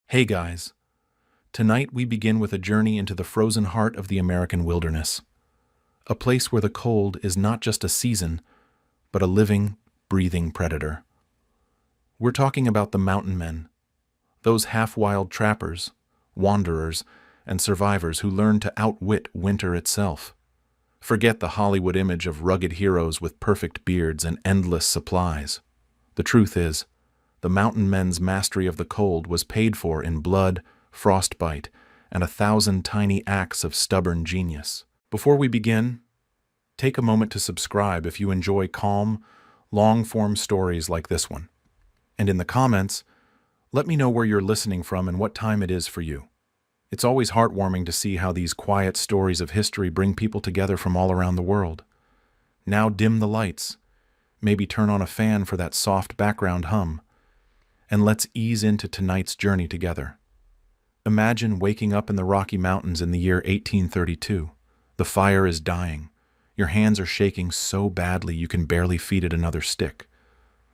Hey guys, tonight we begin with a journey into the frozen heart of the American wilderness, a place where the cold is not just a season, but a living, breathing predator. We're talking about the mountain men, those half-wild trappers, wanderers, and survivors who learn to outwit winter itself. Forget the Hollywood image of rugged heroes with perfect beards and endless supplies. The truth is, the mountain men's mastery of the cold was paid for in blood, frostbite, and 1,000 tiny acts of stubborn genius. Before we begin, take a moment to subscribe if you enjoy calm, long-form stories like this one. And in the comments, let me know where you're listening from and what time it is for you. It's always heartwarming to see how these quiet stories of history bring people together from all around the world. Now dim the lights, maybe turn on a fan for that soft background hum, and let's ease into tonight's journey together. Imagine waking up in the Rocky Mountains in the year 1832. The fire is dying. Your hands are shaking so badly you can barely feed it another stick.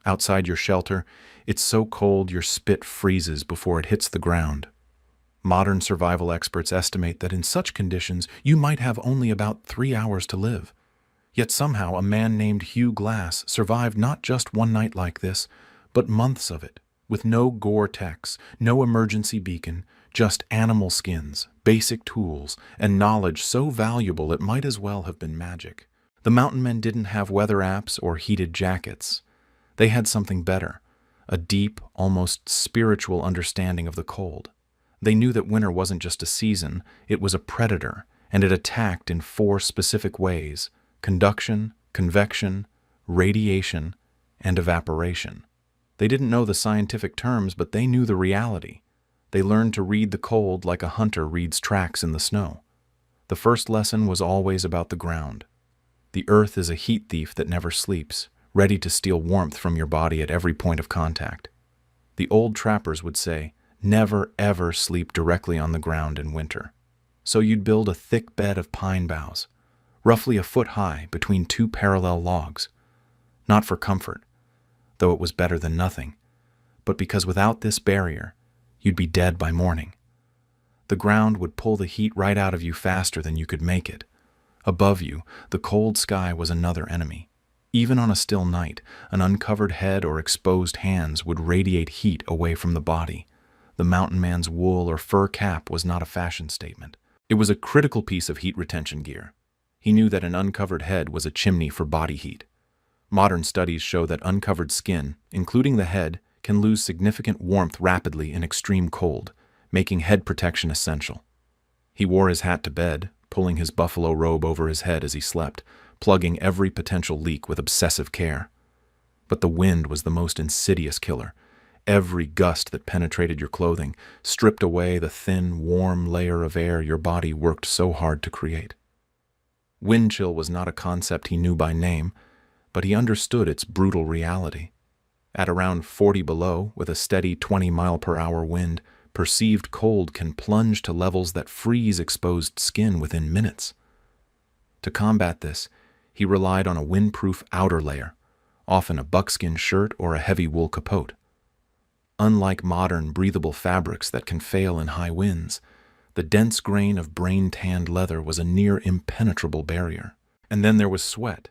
Outside your shelter, it's so cold your spit freezes before it hits the ground. Modern survival experts estimate that in such conditions you might have only about 3 hours to live. Yet somehow a man named Hugh Glass survived not just one night like this, but months of it. With no Gore-Tex, no emergency beacon, just animal skins, basic tools, and knowledge so valuable it might as well have been magic. The mountain men didn't have weather apps or heated jackets. They had something better, a deep, almost spiritual understanding of the cold. They knew that winter wasn't just a season, it was a predator, and it attacked in 4 specific ways: conduction, convection, radiation, and evaporation. They didn't know the scientific terms, but they knew the reality. They learned to read the cold like a hunter reads tracks in the snow. The first lesson was always about the ground. The earth is a heat thief that never sleeps, ready to steal warmth from your body at every point of contact. The old trappers would say, never ever sleep directly on the ground in winter. So you'd build a thick bed of pine boughs, roughly a foot high between 2 parallel logs. Not for comfort, though it was better than nothing, but because without this barrier, you'd be dead by morning. The ground would pull the heat right out of you faster than you could make it. Above you, the cold sky was another enemy. Even on a still night, an uncovered head or exposed hands would radiate heat away from the body. The mountain man's wool or fur cap was not a fashion statement. It was a critical piece of heat retention gear. He knew that an uncovered head was a chimney for body heat. Modern studies show that uncovered skin, including the head, can lose significant warmth rapidly in extreme cold, making head protection essential. He wore his hat to bed, pulling his buffalo robe over his head as he slept, plugging every potential leak with obsessive care. But the wind was the most insidious killer. Every gust that penetrated your clothing stripped away the thin, warm layer of air your body worked so hard to create. Wind chill was not a concept he knew by name, but he understood its brutal reality. At around 40 below, with a steady 20-mile-per-hour wind, perceived cold can plunge to levels that freeze exposed skin within minutes. To combat this, he relied on a windproof outer layer, often a buckskin shirt or a heavy wool capote. Unlike modern breathable fabrics that can fail in high winds, the dense grain of brain-tanned leather was a near impenetrable barrier. And then there was sweat.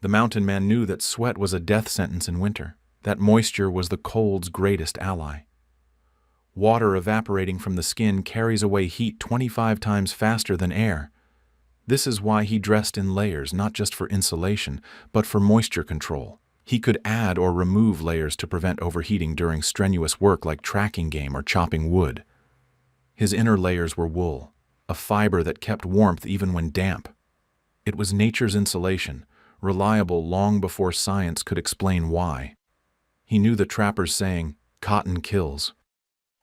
The mountain man knew that sweat was a death sentence in winter, that moisture was the cold's greatest ally. Water evaporating from the skin carries away heat 25 times faster than air. This is why he dressed in layers, not just for insulation, but for moisture control. He could add or remove layers to prevent overheating during strenuous work like tracking game or chopping wood. His inner layers were wool, a fiber that kept warmth even when damp. It was nature's insulation, reliable long before science could explain why. He knew the trapper's saying, "Cotton kills."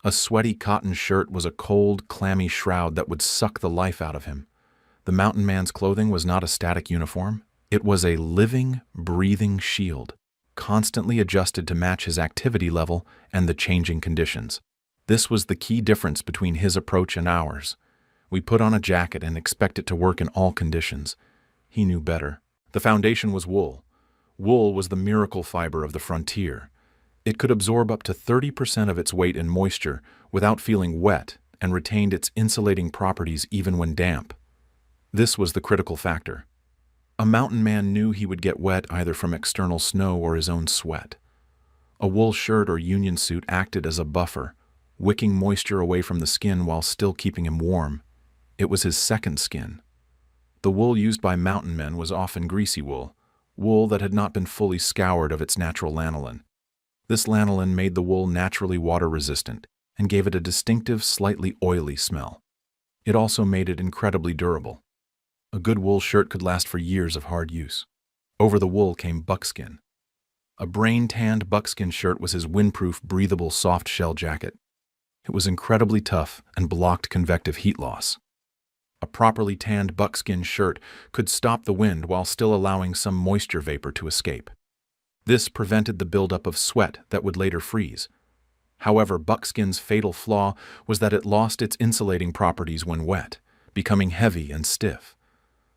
A sweaty cotton shirt was a cold, clammy shroud that would suck the life out of him. The mountain man's clothing was not a static uniform. It was a living, breathing shield, constantly adjusted to match his activity level and the changing conditions. This was the key difference between his approach and ours. We put on a jacket and expect it to work in all conditions. He knew better. The foundation was wool. Wool was the miracle fiber of the frontier. It could absorb up to 30% of its weight in moisture without feeling wet and retained its insulating properties even when damp. This was the critical factor. A mountain man knew he would get wet either from external snow or his own sweat. A wool shirt or union suit acted as a buffer, wicking moisture away from the skin while still keeping him warm. It was his second skin. The wool used by mountain men was often greasy wool, wool that had not been fully scoured of its natural lanolin. This lanolin made the wool naturally water-resistant and gave it a distinctive, slightly oily smell. It also made it incredibly durable. A good wool shirt could last for years of hard use. Over the wool came buckskin. A brain-tanned buckskin shirt was his windproof, breathable, soft shell jacket. It was incredibly tough and blocked convective heat loss. A properly tanned buckskin shirt could stop the wind while still allowing some moisture vapor to escape. This prevented the buildup of sweat that would later freeze. However, buckskin's fatal flaw was that it lost its insulating properties when wet, becoming heavy and stiff.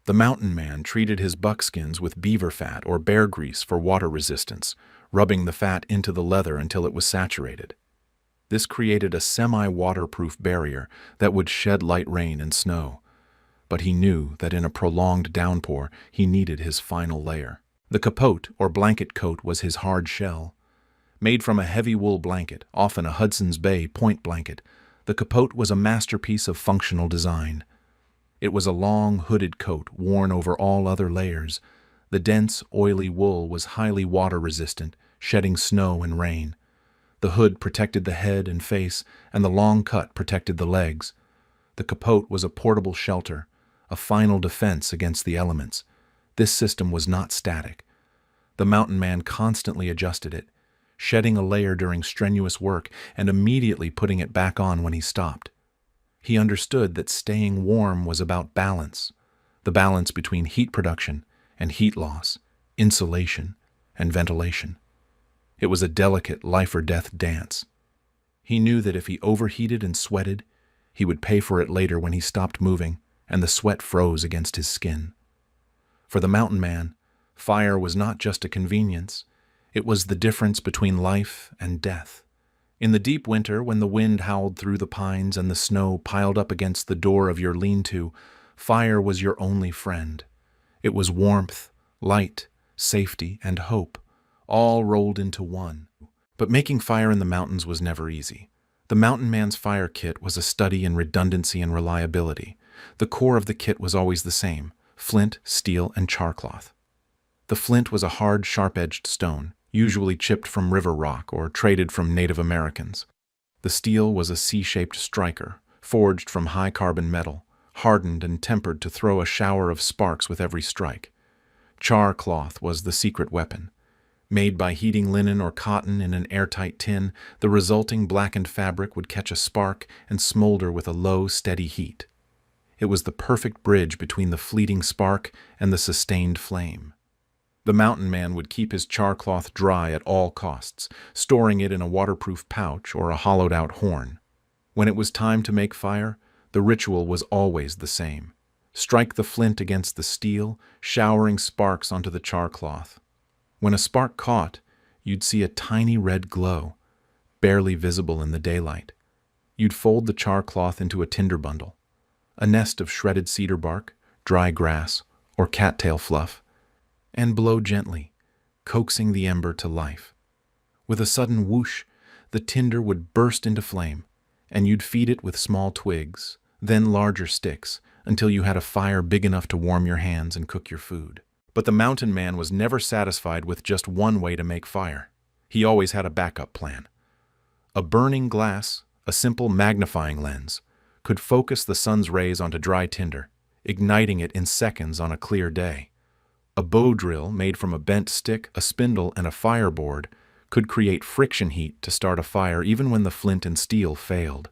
The mountain man treated his buckskins with beaver fat or bear grease for water resistance, rubbing the fat into the leather until it was saturated. This created a semi-waterproof barrier that would shed light rain and snow. But he knew that in a prolonged downpour, he needed his final layer. The capote, or blanket coat, was his hard shell. Made from a heavy wool blanket, often a Hudson's Bay point blanket, the capote was a masterpiece of functional design. It was a long, hooded coat worn over all other layers. The dense, oily wool was highly water-resistant, shedding snow and rain. The hood protected the head and face, and the long cut protected the legs. The capote was a portable shelter, a final defense against the elements. This system was not static. The mountain man constantly adjusted it, shedding a layer during strenuous work and immediately putting it back on when he stopped. He understood that staying warm was about balance, the balance between heat production and heat loss, insulation and ventilation. It was a delicate life-or-death dance. He knew that if he overheated and sweated, he would pay for it later when he stopped moving and the sweat froze against his skin. For the mountain man, fire was not just a convenience, it was the difference between life and death. In the deep winter, when the wind howled through the pines and the snow piled up against the door of your lean-to, fire was your only friend. It was warmth, light, safety, and hope, all rolled into one. But making fire in the mountains was never easy. The mountain man's fire kit was a study in redundancy and reliability. The core of the kit was always the same: flint, steel, and charcloth. The flint was a hard, sharp-edged stone, usually chipped from river rock or traded from Native Americans. The steel was a C-shaped striker, forged from high-carbon metal, hardened and tempered to throw a shower of sparks with every strike. Charcloth was the secret weapon. Made by heating linen or cotton in an airtight tin, the resulting blackened fabric would catch a spark and smolder with a low, steady heat. It was the perfect bridge between the fleeting spark and the sustained flame. The mountain man would keep his charcloth dry at all costs, storing it in a waterproof pouch or a hollowed-out horn. When it was time to make fire, the ritual was always the same. Strike the flint against the steel, showering sparks onto the charcloth. When a spark caught, you'd see a tiny red glow, barely visible in the daylight. You'd fold the charcloth into a tinder bundle, a nest of shredded cedar bark, dry grass, or cattail fluff, and blow gently, coaxing the ember to life. With a sudden whoosh, the tinder would burst into flame, and you'd feed it with small twigs, then larger sticks, until you had a fire big enough to warm your hands and cook your food. But the mountain man was never satisfied with just one way to make fire. He always had a backup plan. A burning glass, a simple magnifying lens, could focus the sun's rays onto dry tinder, igniting it in seconds on a clear day. A bow drill made from a bent stick, a spindle, and a fireboard could create friction heat to start a fire even when the flint and steel failed.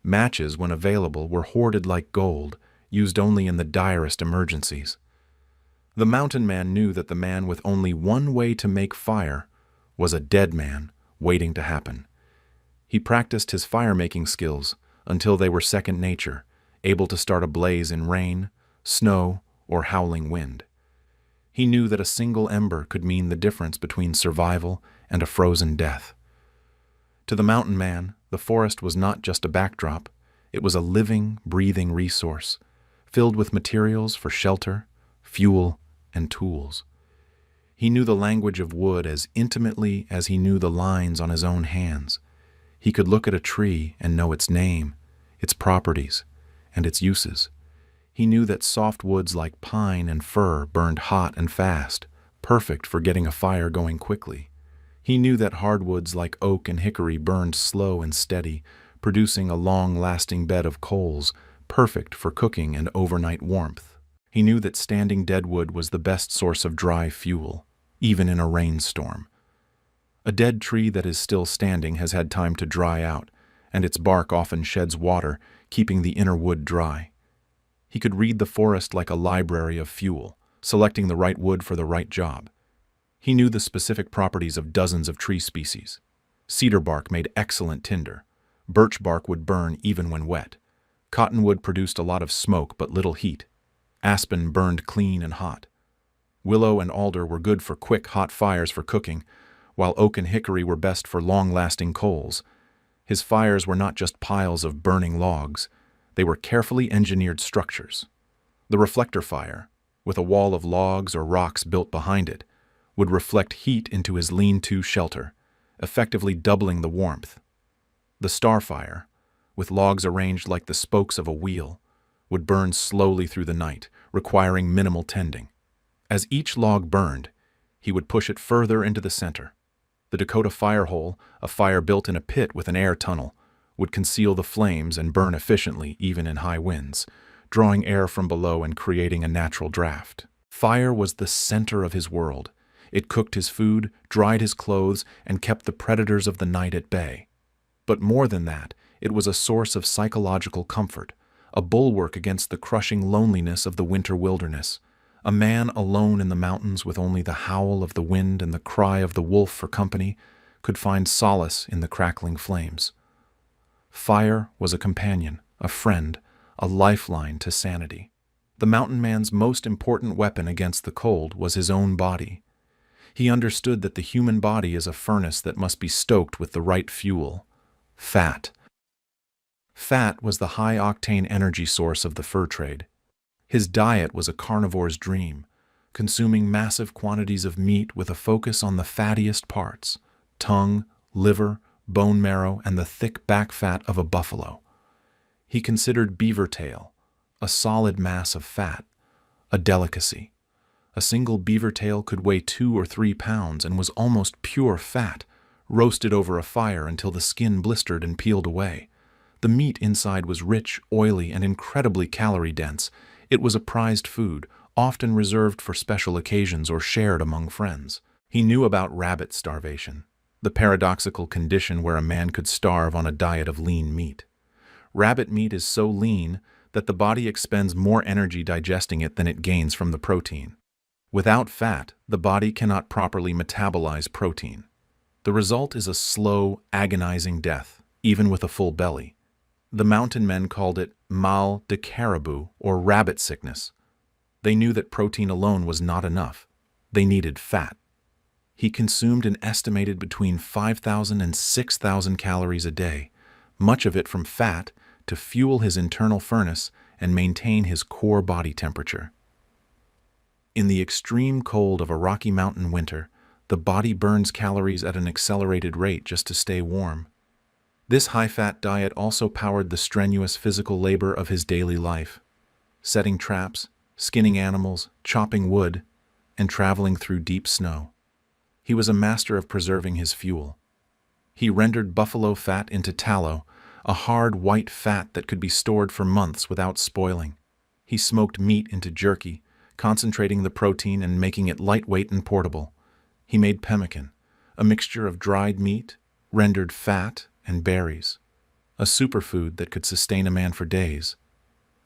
Matches, when available, were hoarded like gold, used only in the direst emergencies. The mountain man knew that the man with only one way to make fire was a dead man waiting to happen. He practiced his fire-making skills until they were second nature, able to start a blaze in rain, snow, or howling wind. He knew that a single ember could mean the difference between survival and a frozen death. To the mountain man, the forest was not just a backdrop, it was a living, breathing resource, filled with materials for shelter, fuel, and tools. He knew the language of wood as intimately as he knew the lines on his own hands. He could look at a tree and know its name, its properties, and its uses. He knew that soft woods like pine and fir burned hot and fast, perfect for getting a fire going quickly. He knew that hardwoods like oak and hickory burned slow and steady, producing a long-lasting bed of coals, perfect for cooking and overnight warmth. He knew that standing deadwood was the best source of dry fuel, even in a rainstorm. A dead tree that is still standing has had time to dry out, and its bark often sheds water, keeping the inner wood dry. He could read the forest like a library of fuel, selecting the right wood for the right job. He knew the specific properties of dozens of tree species. Cedar bark made excellent tinder. Birch bark would burn even when wet. Cottonwood produced a lot of smoke but little heat. Aspen burned clean and hot. Willow and alder were good for quick, hot fires for cooking, while oak and hickory were best for long-lasting coals. His fires were not just piles of burning logs. They were carefully engineered structures. The reflector fire, with a wall of logs or rocks built behind it, would reflect heat into his lean-to shelter, effectively doubling the warmth. The star fire, with logs arranged like the spokes of a wheel, would burn slowly through the night, requiring minimal tending. As each log burned, he would push it further into the center. The Dakota fire hole, a fire built in a pit with an air tunnel, would conceal the flames and burn efficiently even in high winds, drawing air from below and creating a natural draft. Fire was the center of his world. It cooked his food, dried his clothes, and kept the predators of the night at bay. But more than that, it was a source of psychological comfort, a bulwark against the crushing loneliness of the winter wilderness. A man alone in the mountains with only the howl of the wind and the cry of the wolf for company could find solace in the crackling flames. Fire was a companion, a friend, a lifeline to sanity. The mountain man's most important weapon against the cold was his own body. He understood that the human body is a furnace that must be stoked with the right fuel: fat. Fat was the high-octane energy source of the fur trade. His diet was a carnivore's dream, consuming massive quantities of meat with a focus on the fattiest parts: tongue, liver, bone marrow, and the thick back fat of a buffalo. He considered beaver tail, a solid mass of fat, a delicacy. A single beaver tail could weigh 2 or 3 pounds and was almost pure fat, roasted over a fire until the skin blistered and peeled away. The meat inside was rich, oily, and incredibly calorie-dense. It was a prized food, often reserved for special occasions or shared among friends. He knew about rabbit starvation, the paradoxical condition where a man could starve on a diet of lean meat. Rabbit meat is so lean that the body expends more energy digesting it than it gains from the protein. Without fat, the body cannot properly metabolize protein. The result is a slow, agonizing death, even with a full belly. The mountain men called it mal de caribou, or rabbit sickness. They knew that protein alone was not enough. They needed fat. He consumed an estimated between 5,000 and 6,000 calories a day, much of it from fat, to fuel his internal furnace and maintain his core body temperature. In the extreme cold of a Rocky Mountain winter, the body burns calories at an accelerated rate just to stay warm. This high-fat diet also powered the strenuous physical labor of his daily life, setting traps, skinning animals, chopping wood, and traveling through deep snow. He was a master of preserving his fuel. He rendered buffalo fat into tallow, a hard white fat that could be stored for months without spoiling. He smoked meat into jerky, concentrating the protein and making it lightweight and portable. He made pemmican, a mixture of dried meat, rendered fat, and berries, a superfood that could sustain a man for days.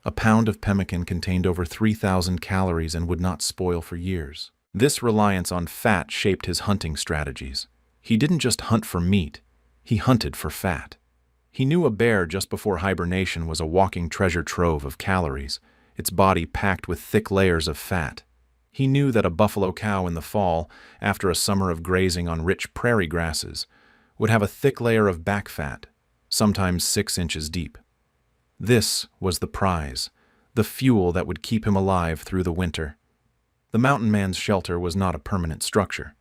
A pound of pemmican contained over 3,000 calories and would not spoil for years. This reliance on fat shaped his hunting strategies. He didn't just hunt for meat, he hunted for fat. He knew a bear just before hibernation was a walking treasure trove of calories, its body packed with thick layers of fat. He knew that a buffalo cow in the fall, after a summer of grazing on rich prairie grasses, would have a thick layer of back fat, sometimes 6 inches deep. This was the prize, the fuel that would keep him alive through the winter. The mountain man's shelter was not a permanent structure.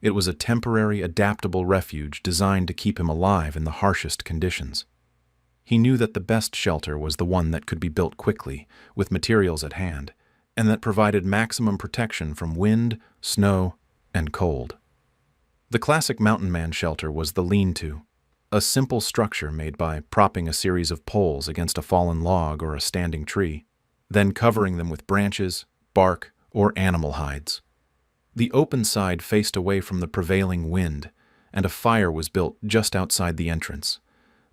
It was a temporary, adaptable refuge designed to keep him alive in the harshest conditions. He knew that the best shelter was the one that could be built quickly, with materials at hand, and that provided maximum protection from wind, snow, and cold. The classic mountain man shelter was the lean-to, a simple structure made by propping a series of poles against a fallen log or a standing tree, then covering them with branches, bark, or animal hides. The open side faced away from the prevailing wind, and a fire was built just outside the entrance.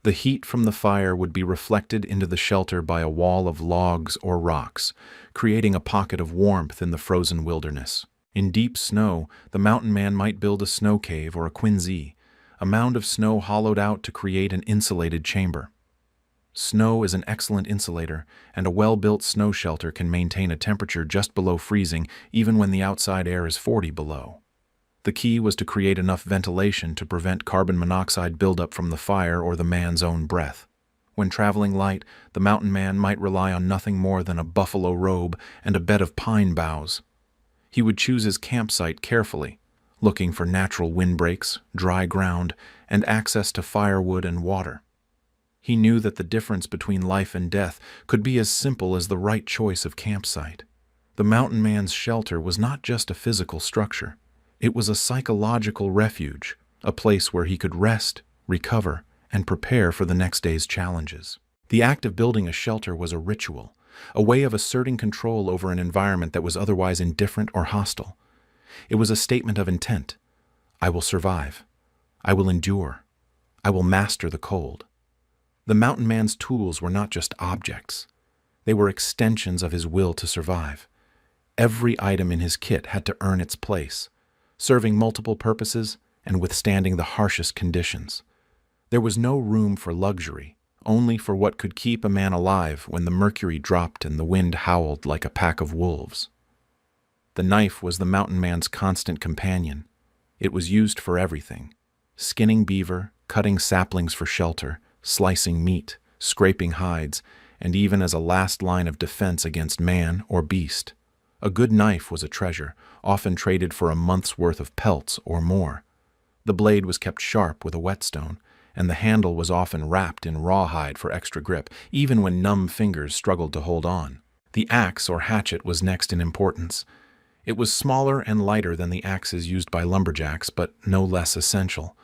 The heat from the fire would be reflected into the shelter by a wall of logs or rocks, creating a pocket of warmth in the frozen wilderness. In deep snow, the mountain man might build a snow cave or a quinsee, a mound of snow hollowed out to create an insulated chamber. Snow is an excellent insulator, and a well-built snow shelter can maintain a temperature just below freezing even when the outside air is 40 below. The key was to create enough ventilation to prevent carbon monoxide buildup from the fire or the man's own breath. When traveling light, the mountain man might rely on nothing more than a buffalo robe and a bed of pine boughs. He would choose his campsite carefully, looking for natural windbreaks, dry ground, and access to firewood and water. He knew that the difference between life and death could be as simple as the right choice of campsite. The mountain man's shelter was not just a physical structure. It was a psychological refuge, a place where he could rest, recover, and prepare for the next day's challenges. The act of building a shelter was a ritual, a way of asserting control over an environment that was otherwise indifferent or hostile. It was a statement of intent. I will survive. I will endure. I will master the cold. The mountain man's tools were not just objects. They were extensions of his will to survive. Every item in his kit had to earn its place, serving multiple purposes and withstanding the harshest conditions. There was no room for luxury, only for what could keep a man alive when the mercury dropped and the wind howled like a pack of wolves. The knife was the mountain man's constant companion. It was used for everything: skinning beaver, cutting saplings for shelter, slicing meat, scraping hides, and even as a last line of defense against man or beast. A good knife was a treasure, often traded for a month's worth of pelts or more. The blade was kept sharp with a whetstone, and the handle was often wrapped in rawhide for extra grip, even when numb fingers struggled to hold on. The axe or hatchet was next in importance. It was smaller and lighter than the axes used by lumberjacks, but no less essential.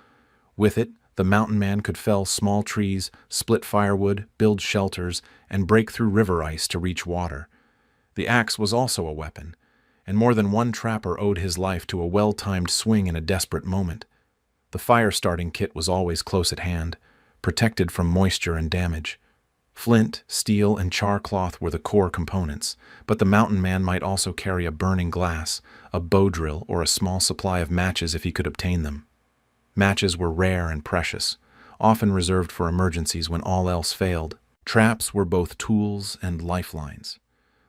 With it, the mountain man could fell small trees, split firewood, build shelters, and break through river ice to reach water. The axe was also a weapon, and more than one trapper owed his life to a well-timed swing in a desperate moment. The fire-starting kit was always close at hand, protected from moisture and damage. Flint, steel, and char cloth were the core components, but the mountain man might also carry a burning glass, a bow drill, or a small supply of matches if he could obtain them. Matches were rare and precious, often reserved for emergencies when all else failed. Traps were both tools and lifelines.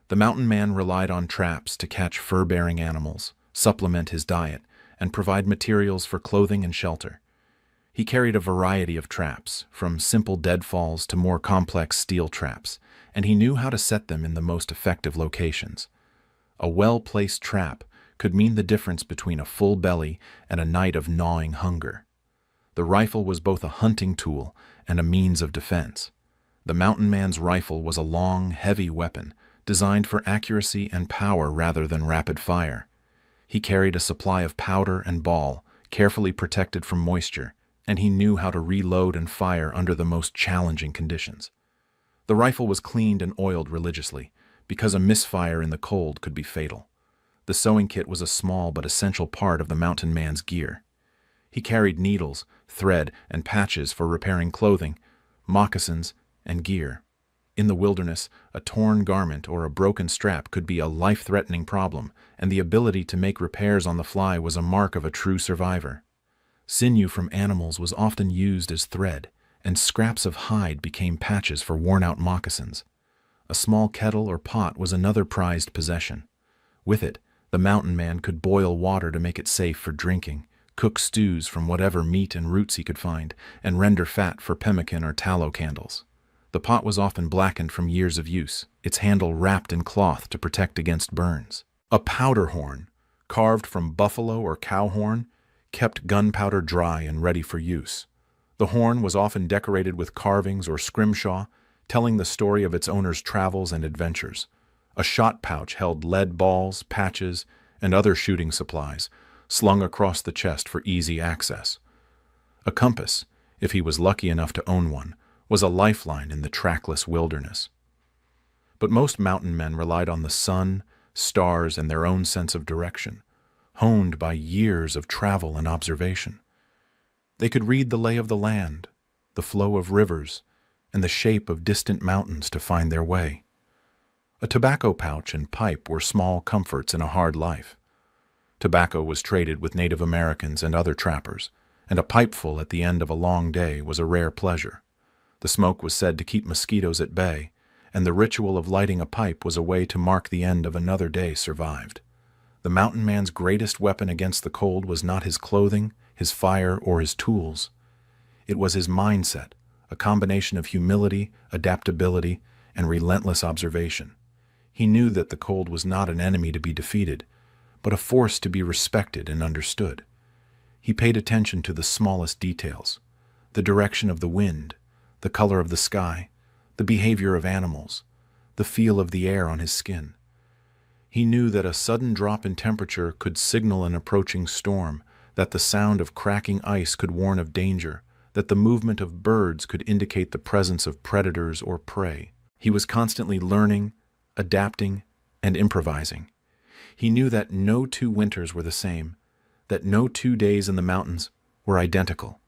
The mountain man relied on traps to catch fur-bearing animals, supplement his diet, and provide materials for clothing and shelter. He carried a variety of traps, from simple deadfalls to more complex steel traps, and he knew how to set them in the most effective locations. A well-placed trap could mean the difference between a full belly and a night of gnawing hunger. The rifle was both a hunting tool and a means of defense. The mountain man's rifle was a long, heavy weapon, designed for accuracy and power rather than rapid fire. He carried a supply of powder and ball, carefully protected from moisture, and he knew how to reload and fire under the most challenging conditions. The rifle was cleaned and oiled religiously, because a misfire in the cold could be fatal. The sewing kit was a small but essential part of the mountain man's gear. He carried needles, thread, and patches for repairing clothing, moccasins, and gear. In the wilderness, a torn garment or a broken strap could be a life-threatening problem, and the ability to make repairs on the fly was a mark of a true survivor. Sinew from animals was often used as thread, and scraps of hide became patches for worn-out moccasins. A small kettle or pot was another prized possession. With it, the mountain man could boil water to make it safe for drinking, cook stews from whatever meat and roots he could find, and render fat for pemmican or tallow candles. The pot was often blackened from years of use, its handle wrapped in cloth to protect against burns. A powder horn, carved from buffalo or cow horn, kept gunpowder dry and ready for use. The horn was often decorated with carvings or scrimshaw, telling the story of its owner's travels and adventures. A shot pouch held lead balls, patches, and other shooting supplies, slung across the chest for easy access. A compass, if he was lucky enough to own one, was a lifeline in the trackless wilderness. But most mountain men relied on the sun, stars, and their own sense of direction, honed by years of travel and observation. They could read the lay of the land, the flow of rivers, and the shape of distant mountains to find their way. A tobacco pouch and pipe were small comforts in a hard life. Tobacco was traded with Native Americans and other trappers, and a pipeful at the end of a long day was a rare pleasure. The smoke was said to keep mosquitoes at bay, and the ritual of lighting a pipe was a way to mark the end of another day survived. The mountain man's greatest weapon against the cold was not his clothing, his fire, or his tools. It was his mindset, a combination of humility, adaptability, and relentless observation. He knew that the cold was not an enemy to be defeated, but a force to be respected and understood. He paid attention to the smallest details, the direction of the wind, the color of the sky, the behavior of animals, the feel of the air on his skin. He knew that a sudden drop in temperature could signal an approaching storm, that the sound of cracking ice could warn of danger, that the movement of birds could indicate the presence of predators or prey. He was constantly learning, adapting, and improvising. He knew that no two winters were the same, that no 2 days in the mountains were identical.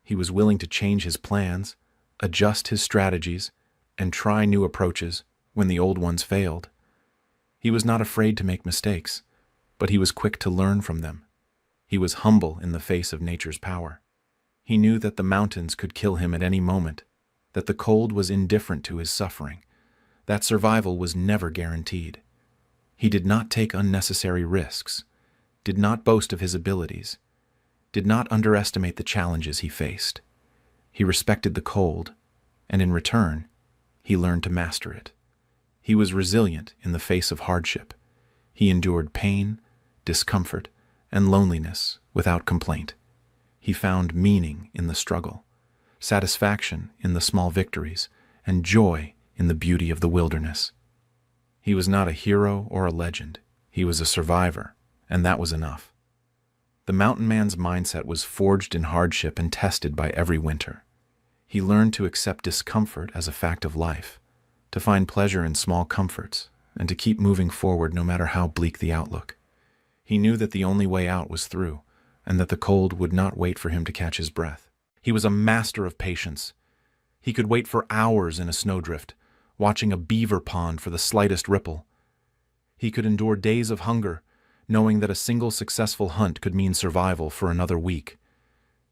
He was willing to change his plans, adjust his strategies, and try new approaches when the old ones failed. He was not afraid to make mistakes, but he was quick to learn from them. He was humble in the face of nature's power. He knew that the mountains could kill him at any moment, that the cold was indifferent to his suffering, that survival was never guaranteed. He did not take unnecessary risks, did not boast of his abilities, did not underestimate the challenges he faced. He respected the cold, and in return, he learned to master it. He was resilient in the face of hardship. He endured pain, discomfort, and loneliness without complaint. He found meaning in the struggle, satisfaction in the small victories, and joy in the beauty of the wilderness. He was not a hero or a legend. He was a survivor, and that was enough. The mountain man's mindset was forged in hardship and tested by every winter. He learned to accept discomfort as a fact of life, to find pleasure in small comforts, and to keep moving forward no matter how bleak the outlook. He knew that the only way out was through, and that the cold would not wait for him to catch his breath. He was a master of patience. He could wait for hours in a snowdrift, watching a beaver pond for the slightest ripple. He could endure days of hunger, knowing that a single successful hunt could mean survival for another week.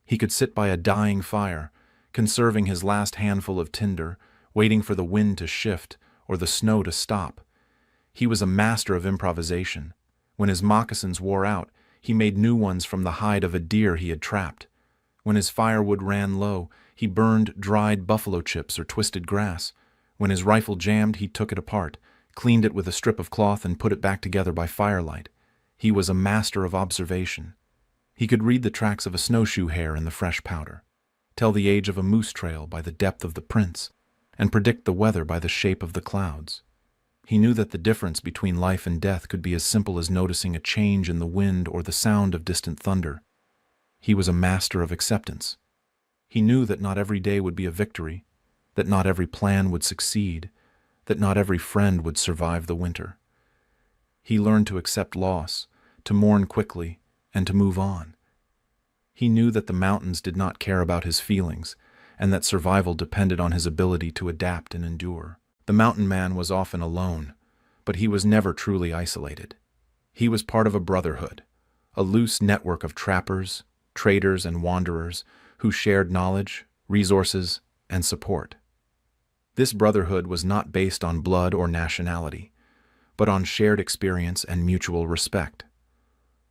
He could sit by a dying fire, conserving his last handful of tinder, waiting for the wind to shift or the snow to stop. He was a master of improvisation. When his moccasins wore out, he made new ones from the hide of a deer he had trapped. When his firewood ran low, he burned dried buffalo chips or twisted grass. When his rifle jammed, he took it apart, cleaned it with a strip of cloth, and put it back together by firelight. He was a master of observation. He could read the tracks of a snowshoe hare in the fresh powder, tell the age of a moose trail by the depth of the prints, and predict the weather by the shape of the clouds. He knew that the difference between life and death could be as simple as noticing a change in the wind or the sound of distant thunder. He was a master of acceptance. He knew that not every day would be a victory, that not every plan would succeed, that not every friend would survive the winter. He learned to accept loss, to mourn quickly, and to move on. He knew that the mountains did not care about his feelings, and that survival depended on his ability to adapt and endure. The mountain man was often alone, but he was never truly isolated. He was part of a brotherhood, a loose network of trappers, traders, and wanderers who shared knowledge, resources, and support. This brotherhood was not based on blood or nationality, but on shared experience and mutual respect.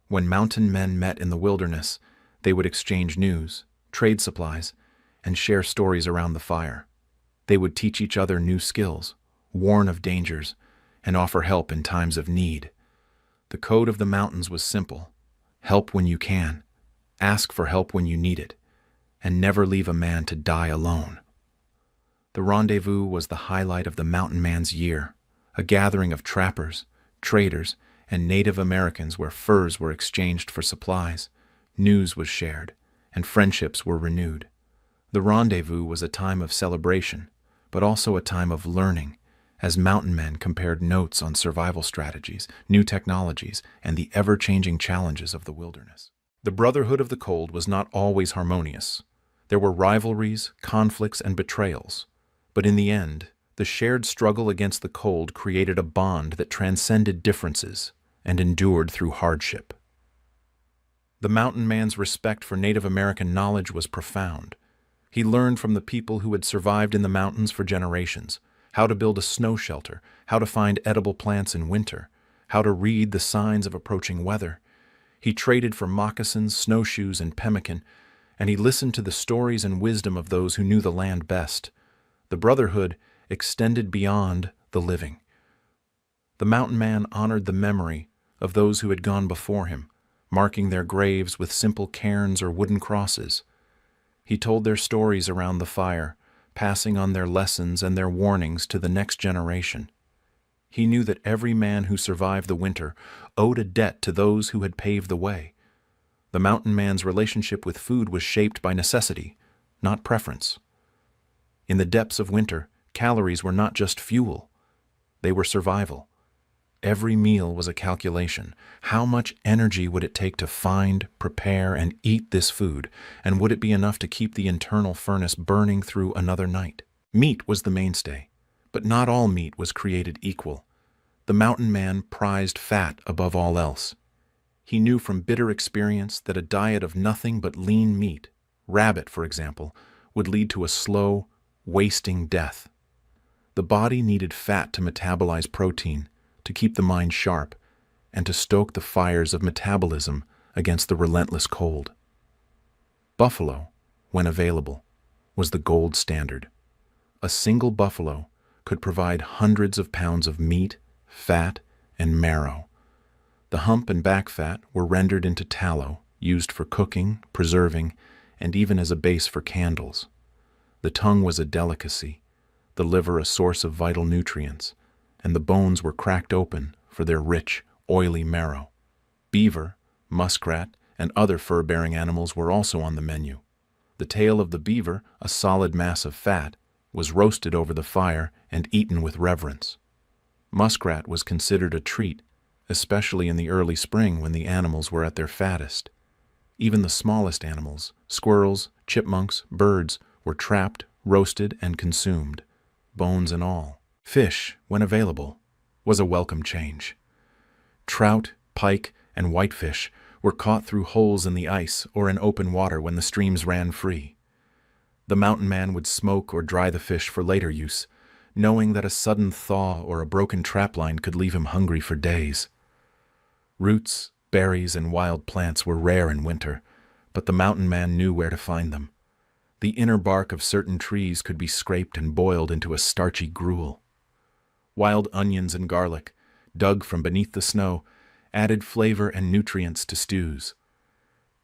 When mountain men met in the wilderness, They would exchange news, trade supplies, and share stories around the fire. They would teach each other new skills, warn of dangers, and offer help in times of need. The code of the mountains was simple: help when you can, ask for help when you need it, and never leave a man to die alone. The rendezvous was the highlight of the mountain man's year, a gathering of trappers, traders, and Native Americans where furs were exchanged for supplies, news was shared, and friendships were renewed. The rendezvous was a time of celebration, but also a time of learning, as mountain men compared notes on survival strategies, new technologies, and the ever-changing challenges of the wilderness. The Brotherhood of the Cold was not always harmonious. There were rivalries, conflicts, and betrayals. But in the end, the shared struggle against the cold created a bond that transcended differences and endured through hardship. The mountain man's respect for Native American knowledge was profound. He learned from the people who had survived in the mountains for generations, how to build a snow shelter, how to find edible plants in winter, how to read the signs of approaching weather. He traded for moccasins, snowshoes, and pemmican, and he listened to the stories and wisdom of those who knew the land best. The brotherhood extended beyond the living. The mountain man honored the memory of those who had gone before him, marking their graves with simple cairns or wooden crosses. He told their stories around the fire, passing on their lessons and their warnings to the next generation. He knew that every man who survived the winter owed a debt to those who had paved the way. The mountain man's relationship with food was shaped by necessity, not preference. In the depths of winter, calories were not just fuel. They were survival. Every meal was a calculation. How much energy would it take to find, prepare, and eat this food, and would it be enough to keep the internal furnace burning through another night? Meat was the mainstay, but not all meat was created equal. The mountain man prized fat above all else. He knew from bitter experience that a diet of nothing but lean meat, rabbit, for example, would lead to a slow, wasting death. The body needed fat to metabolize protein, to keep the mind sharp, and to stoke the fires of metabolism against the relentless cold. Buffalo, when available, was the gold standard. A single buffalo could provide hundreds of pounds of meat, fat, and marrow. The hump and back fat were rendered into tallow, used for cooking, preserving, and even as a base for candles. The tongue was a delicacy, the liver a source of vital nutrients, and the bones were cracked open for their rich, oily marrow. Beaver, muskrat, and other fur-bearing animals were also on the menu. The tail of the beaver, a solid mass of fat, was roasted over the fire and eaten with reverence. Muskrat was considered a treat, especially in the early spring when the animals were at their fattest. Even the smallest animals, squirrels, chipmunks, birds, were trapped, roasted, and consumed, bones and all. Fish, when available, was a welcome change. Trout, pike, and whitefish were caught through holes in the ice or in open water when the streams ran free. The mountain man would smoke or dry the fish for later use, knowing that a sudden thaw or a broken trapline could leave him hungry for days. Roots, berries, and wild plants were rare in winter, but the mountain man knew where to find them. The inner bark of certain trees could be scraped and boiled into a starchy gruel. Wild onions and garlic, dug from beneath the snow, added flavor and nutrients to stews.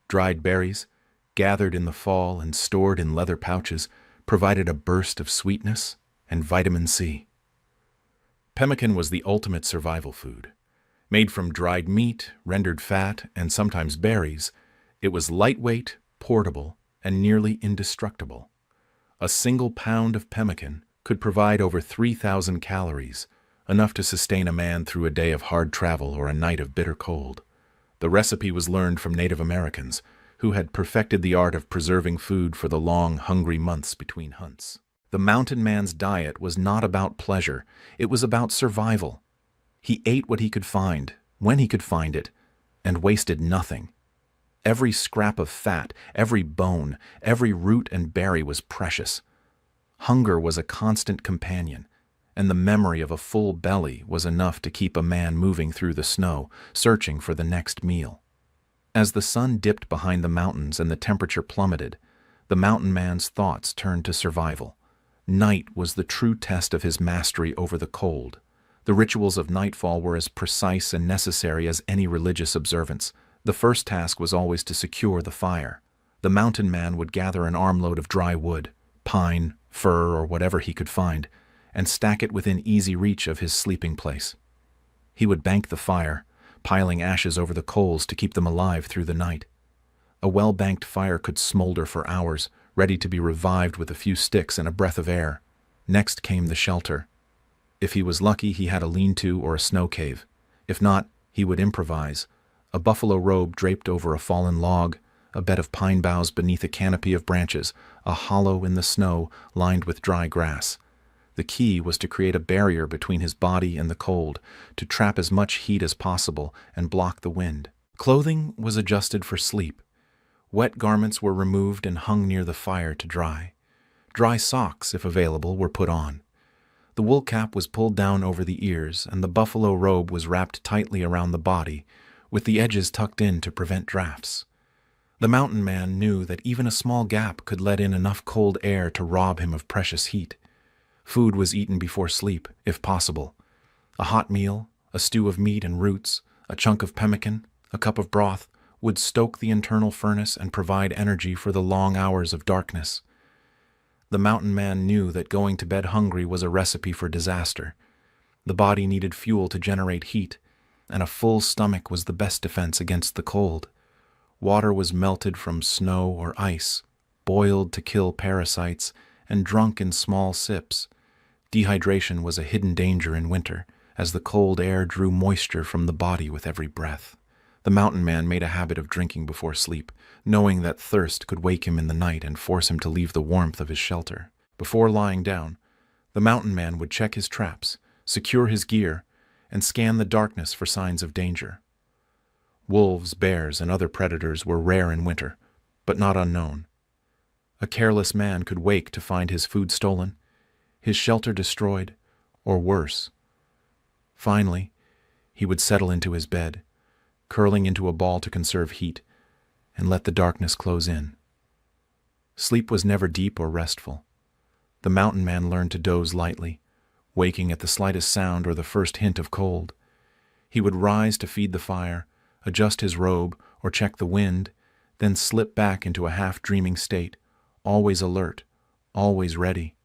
Dried berries, gathered in the fall and stored in leather pouches, provided a burst of sweetness and vitamin C. Pemmican was the ultimate survival food. Made from dried meat, rendered fat, and sometimes berries, it was lightweight, portable, and nearly indestructible. A single pound of pemmican could provide over 3,000 calories, enough to sustain a man through a day of hard travel or a night of bitter cold. The recipe was learned from Native Americans, who had perfected the art of preserving food for the long, hungry months between hunts. The mountain man's diet was not about pleasure, it was about survival. He ate what he could find, when he could find it, and wasted nothing. Every scrap of fat, every bone, every root and berry was precious. Hunger was a constant companion, and the memory of a full belly was enough to keep a man moving through the snow, searching for the next meal. As the sun dipped behind the mountains and the temperature plummeted, the mountain man's thoughts turned to survival. Night was the true test of his mastery over the cold. The rituals of nightfall were as precise and necessary as any religious observance. The first task was always to secure the fire. The mountain man would gather an armload of dry wood, pine, fir, or whatever he could find, and stack it within easy reach of his sleeping place. He would bank the fire, piling ashes over the coals to keep them alive through the night. A well-banked fire could smolder for hours, ready to be revived with a few sticks and a breath of air. Next came the shelter. If he was lucky, he had a lean-to or a snow cave. If not, he would improvise. A buffalo robe draped over a fallen log, a bed of pine boughs beneath a canopy of branches, a hollow in the snow lined with dry grass. The key was to create a barrier between his body and the cold, to trap as much heat as possible and block the wind. Clothing was adjusted for sleep. Wet garments were removed and hung near the fire to dry. Dry socks, if available, were put on. The wool cap was pulled down over the ears, and the buffalo robe was wrapped tightly around the body, with the edges tucked in to prevent drafts. The mountain man knew that even a small gap could let in enough cold air to rob him of precious heat. Food was eaten before sleep, if possible. A hot meal, a stew of meat and roots, a chunk of pemmican, a cup of broth, would stoke the internal furnace and provide energy for the long hours of darkness. The mountain man knew that going to bed hungry was a recipe for disaster. The body needed fuel to generate heat, and a full stomach was the best defense against the cold. Water was melted from snow or ice, boiled to kill parasites, and drunk in small sips. Dehydration was a hidden danger in winter, as the cold air drew moisture from the body with every breath. The mountain man made a habit of drinking before sleep, knowing that thirst could wake him in the night and force him to leave the warmth of his shelter. Before lying down, the mountain man would check his traps, secure his gear, and scan the darkness for signs of danger. Wolves, bears, and other predators were rare in winter, but not unknown. A careless man could wake to find his food stolen, his shelter destroyed, or worse. Finally, he would settle into his bed, curling into a ball to conserve heat, and let the darkness close in. Sleep was never deep or restful. The mountain man learned to doze lightly, waking at the slightest sound or the first hint of cold. He would rise to feed the fire, adjust his robe, or check the wind, then slip back into a half-dreaming state, always alert, always ready.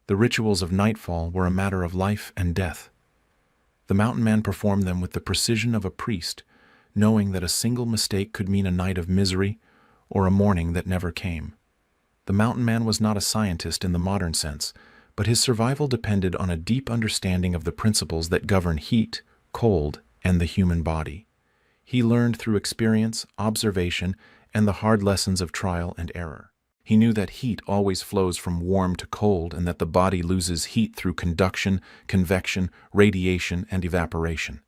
The rituals of nightfall were a matter of life and death. The mountain man performed them with the precision of a priest, knowing that a single mistake could mean a night of misery or a morning that never came. The mountain man was not a scientist in the modern sense, but his survival depended on a deep understanding of the principles that govern heat, cold, and the human body. He learned through experience, observation, and the hard lessons of trial and error. He knew that heat always flows from warm to cold and that the body loses heat through conduction, convection, radiation, and evaporation.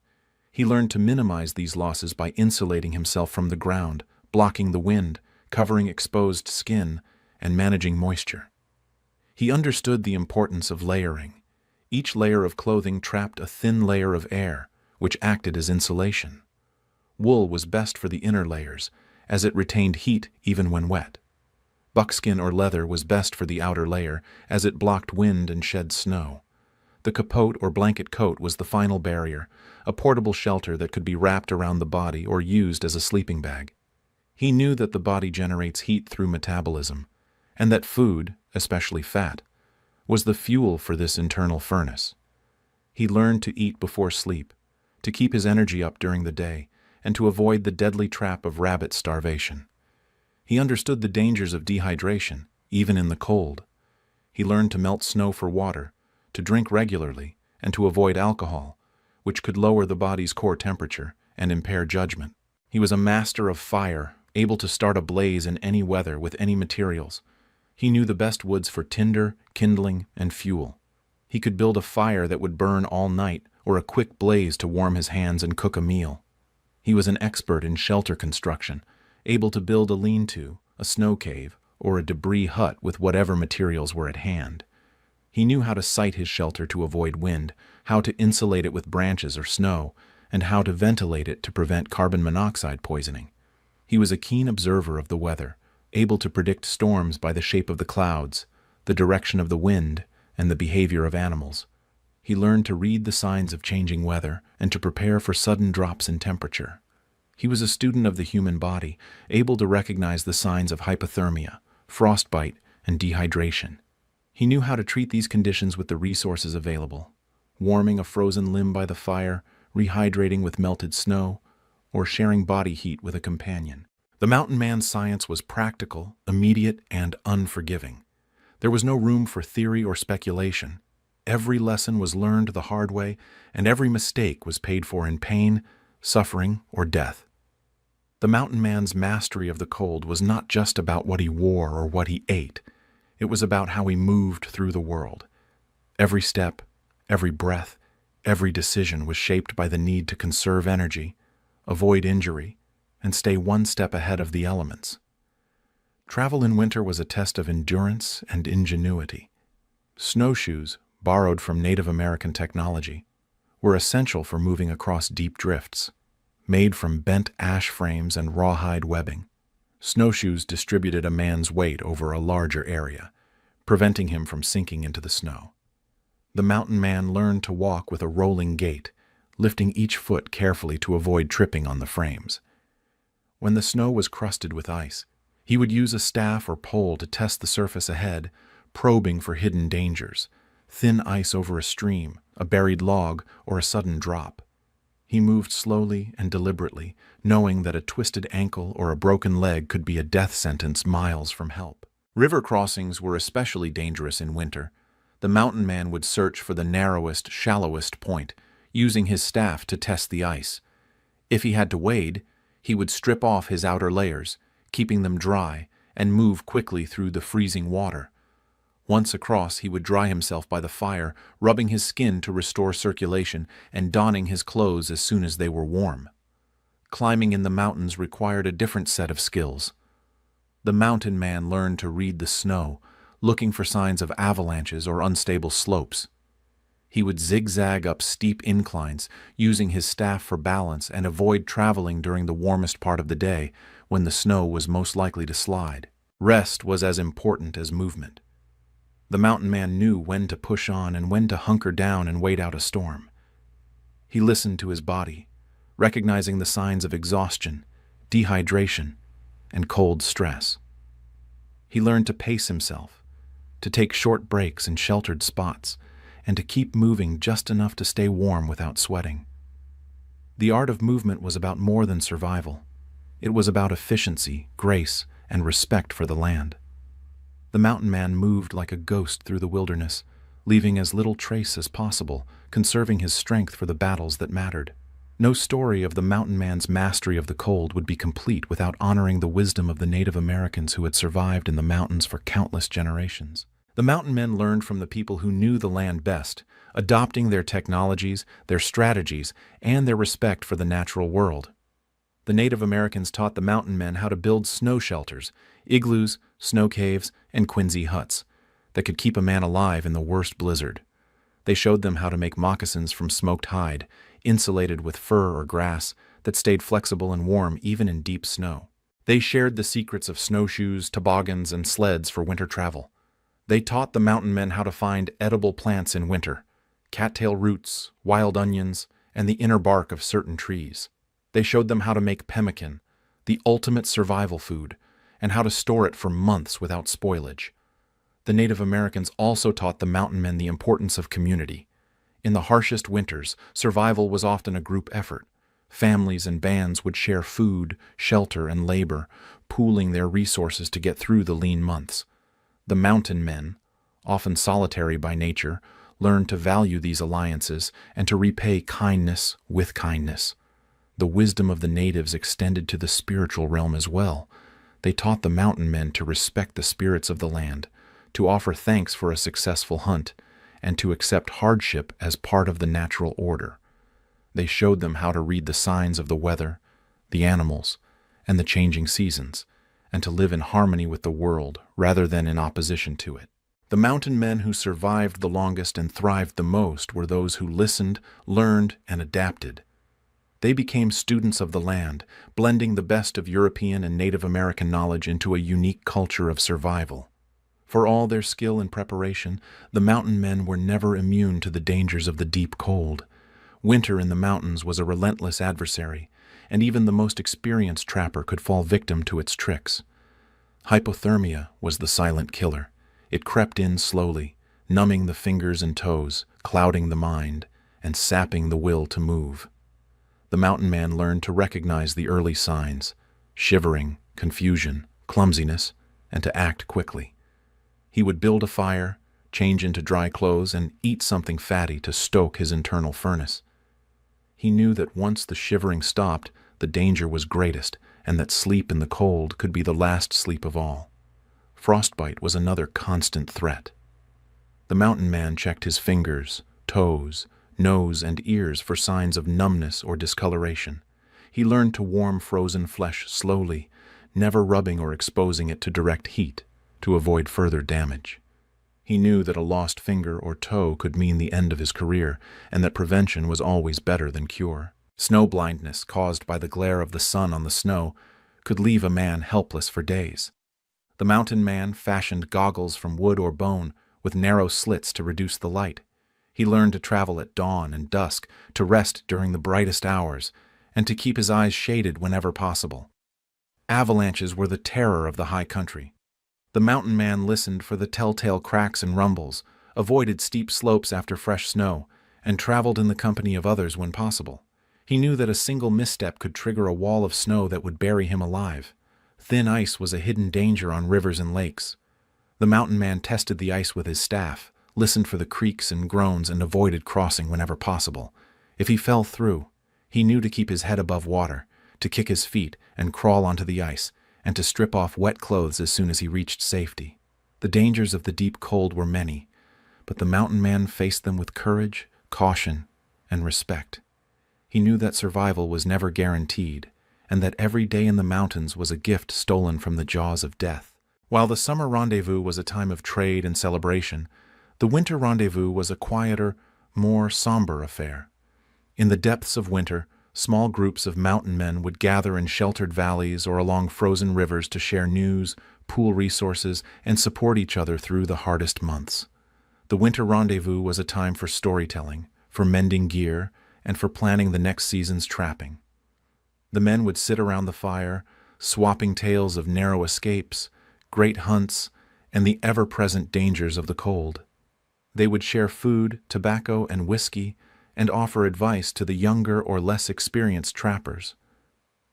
He learned to minimize these losses by insulating himself from the ground, blocking the wind, covering exposed skin, and managing moisture. He understood the importance of layering. Each layer of clothing trapped a thin layer of air, which acted as insulation. Wool was best for the inner layers, as it retained heat even when wet. Buckskin or leather was best for the outer layer, as it blocked wind and shed snow. The capote or blanket coat was the final barrier, a portable shelter that could be wrapped around the body or used as a sleeping bag. He knew that the body generates heat through metabolism, and that food, especially fat, was the fuel for this internal furnace. He learned to eat before sleep, to keep his energy up during the day, and to avoid the deadly trap of rabbit starvation. He understood the dangers of dehydration, even in the cold. He learned to melt snow for water, to drink regularly, and to avoid alcohol, which could lower the body's core temperature and impair judgment. He was a master of fire, able to start a blaze in any weather with any materials. He knew the best woods for tinder, kindling, and fuel. He could build a fire that would burn all night, or a quick blaze to warm his hands and cook a meal. He was an expert in shelter construction, able to build a lean-to, a snow cave, or a debris hut with whatever materials were at hand. He knew how to site his shelter to avoid wind, how to insulate it with branches or snow, and how to ventilate it to prevent carbon monoxide poisoning. He was a keen observer of the weather, able to predict storms by the shape of the clouds, the direction of the wind, and the behavior of animals. He learned to read the signs of changing weather and to prepare for sudden drops in temperature. He was a student of the human body, able to recognize the signs of hypothermia, frostbite, and dehydration. He knew how to treat these conditions with the resources available, warming a frozen limb by the fire, rehydrating with melted snow, or sharing body heat with a companion. The mountain man's science was practical, immediate, and unforgiving. There was no room for theory or speculation. Every lesson was learned the hard way, and every mistake was paid for in pain, suffering, or death. The mountain man's mastery of the cold was not just about what he wore or what he ate. It was about how he moved through the world. Every step, every breath, every decision was shaped by the need to conserve energy, avoid injury, and stay one step ahead of the elements. Travel in winter was a test of endurance and ingenuity. Snowshoes, borrowed from Native American technology, were essential for moving across deep drifts. Made from bent ash frames and rawhide webbing, snowshoes distributed a man's weight over a larger area, preventing him from sinking into the snow. The mountain man learned to walk with a rolling gait, lifting each foot carefully to avoid tripping on the frames. When the snow was crusted with ice, he would use a staff or pole to test the surface ahead, probing for hidden dangers, thin ice over a stream, a buried log, or a sudden drop. He moved slowly and deliberately, knowing that a twisted ankle or a broken leg could be a death sentence miles from help. River crossings were especially dangerous in winter. The mountain man would search for the narrowest, shallowest point, using his staff to test the ice. If he had to wade, he would strip off his outer layers, keeping them dry, and move quickly through the freezing water. Once across, he would dry himself by the fire, rubbing his skin to restore circulation and donning his clothes as soon as they were warm. Climbing in the mountains required a different set of skills. The mountain man learned to read the snow, looking for signs of avalanches or unstable slopes. He would zigzag up steep inclines, using his staff for balance, and avoid traveling during the warmest part of the day, when the snow was most likely to slide. Rest was as important as movement. The mountain man knew when to push on and when to hunker down and wait out a storm. He listened to his body, recognizing the signs of exhaustion, dehydration, and cold stress. He learned to pace himself, to take short breaks in sheltered spots, and to keep moving just enough to stay warm without sweating. The art of movement was about more than survival. It was about efficiency, grace, and respect for the land. The mountain man moved like a ghost through the wilderness, leaving as little trace as possible, conserving his strength for the battles that mattered. No story of the mountain man's mastery of the cold would be complete without honoring the wisdom of the Native Americans who had survived in the mountains for countless generations. The mountain men learned from the people who knew the land best, adopting their technologies, their strategies, and their respect for the natural world. The Native Americans taught the mountain men how to build snow shelters, igloos, snow caves, and quinsy huts that could keep a man alive in the worst blizzard. They showed them how to make moccasins from smoked hide, insulated with fur or grass, that stayed flexible and warm even in deep snow. They shared the secrets of snowshoes, toboggans, and sleds for winter travel. They taught the mountain men how to find edible plants in winter, cattail roots, wild onions, and the inner bark of certain trees. They showed them how to make pemmican, the ultimate survival food, and how to store it for months without spoilage. The Native Americans also taught the mountain men the importance of community. In the harshest winters, survival was often a group effort. Families and bands would share food, shelter, and labor, pooling their resources to get through the lean months. The mountain men, often solitary by nature, learned to value these alliances and to repay kindness with kindness. The wisdom of the natives extended to the spiritual realm as well. They taught the mountain men to respect the spirits of the land, to offer thanks for a successful hunt, and to accept hardship as part of the natural order. They showed them how to read the signs of the weather, the animals, and the changing seasons, and to live in harmony with the world rather than in opposition to it. The mountain men who survived the longest and thrived the most were those who listened, learned, and adapted. They became students of the land, blending the best of European and Native American knowledge into a unique culture of survival. For all their skill and preparation, the mountain men were never immune to the dangers of the deep cold. Winter in the mountains was a relentless adversary, and even the most experienced trapper could fall victim to its tricks. Hypothermia was the silent killer. It crept in slowly, numbing the fingers and toes, clouding the mind, and sapping the will to move. The mountain man learned to recognize the early signs: shivering, confusion, clumsiness, and to act quickly. He would build a fire, change into dry clothes, and eat something fatty to stoke his internal furnace. He knew that once the shivering stopped, the danger was greatest, and that sleep in the cold could be the last sleep of all. Frostbite was another constant threat. The mountain man checked his fingers, toes, nose, and ears for signs of numbness or discoloration. He learned to warm frozen flesh slowly, never rubbing or exposing it to direct heat, to avoid further damage. He knew that a lost finger or toe could mean the end of his career, and that prevention was always better than cure. Snow blindness, caused by the glare of the sun on the snow, could leave a man helpless for days. The mountain man fashioned goggles from wood or bone, with narrow slits to reduce the light. He learned to travel at dawn and dusk, to rest during the brightest hours, and to keep his eyes shaded whenever possible. Avalanches were the terror of the high country. The mountain man listened for the telltale cracks and rumbles, avoided steep slopes after fresh snow, and traveled in the company of others when possible. He knew that a single misstep could trigger a wall of snow that would bury him alive. Thin ice was a hidden danger on rivers and lakes. The mountain man tested the ice with his staff, listened for the creaks and groans, and avoided crossing whenever possible. If he fell through, he knew to keep his head above water, to kick his feet and crawl onto the ice, and to strip off wet clothes as soon as he reached safety. The dangers of the deep cold were many, but the mountain man faced them with courage, caution, and respect. He knew that survival was never guaranteed, and that every day in the mountains was a gift stolen from the jaws of death. While the summer rendezvous was a time of trade and celebration, the winter rendezvous was a quieter, more somber affair. In the depths of winter, small groups of mountain men would gather in sheltered valleys or along frozen rivers to share news, pool resources, and support each other through the hardest months. The winter rendezvous was a time for storytelling, for mending gear, and for planning the next season's trapping. The men would sit around the fire, swapping tales of narrow escapes, great hunts, and the ever-present dangers of the cold. They would share food, tobacco, and whiskey, and offer advice to the younger or less experienced trappers.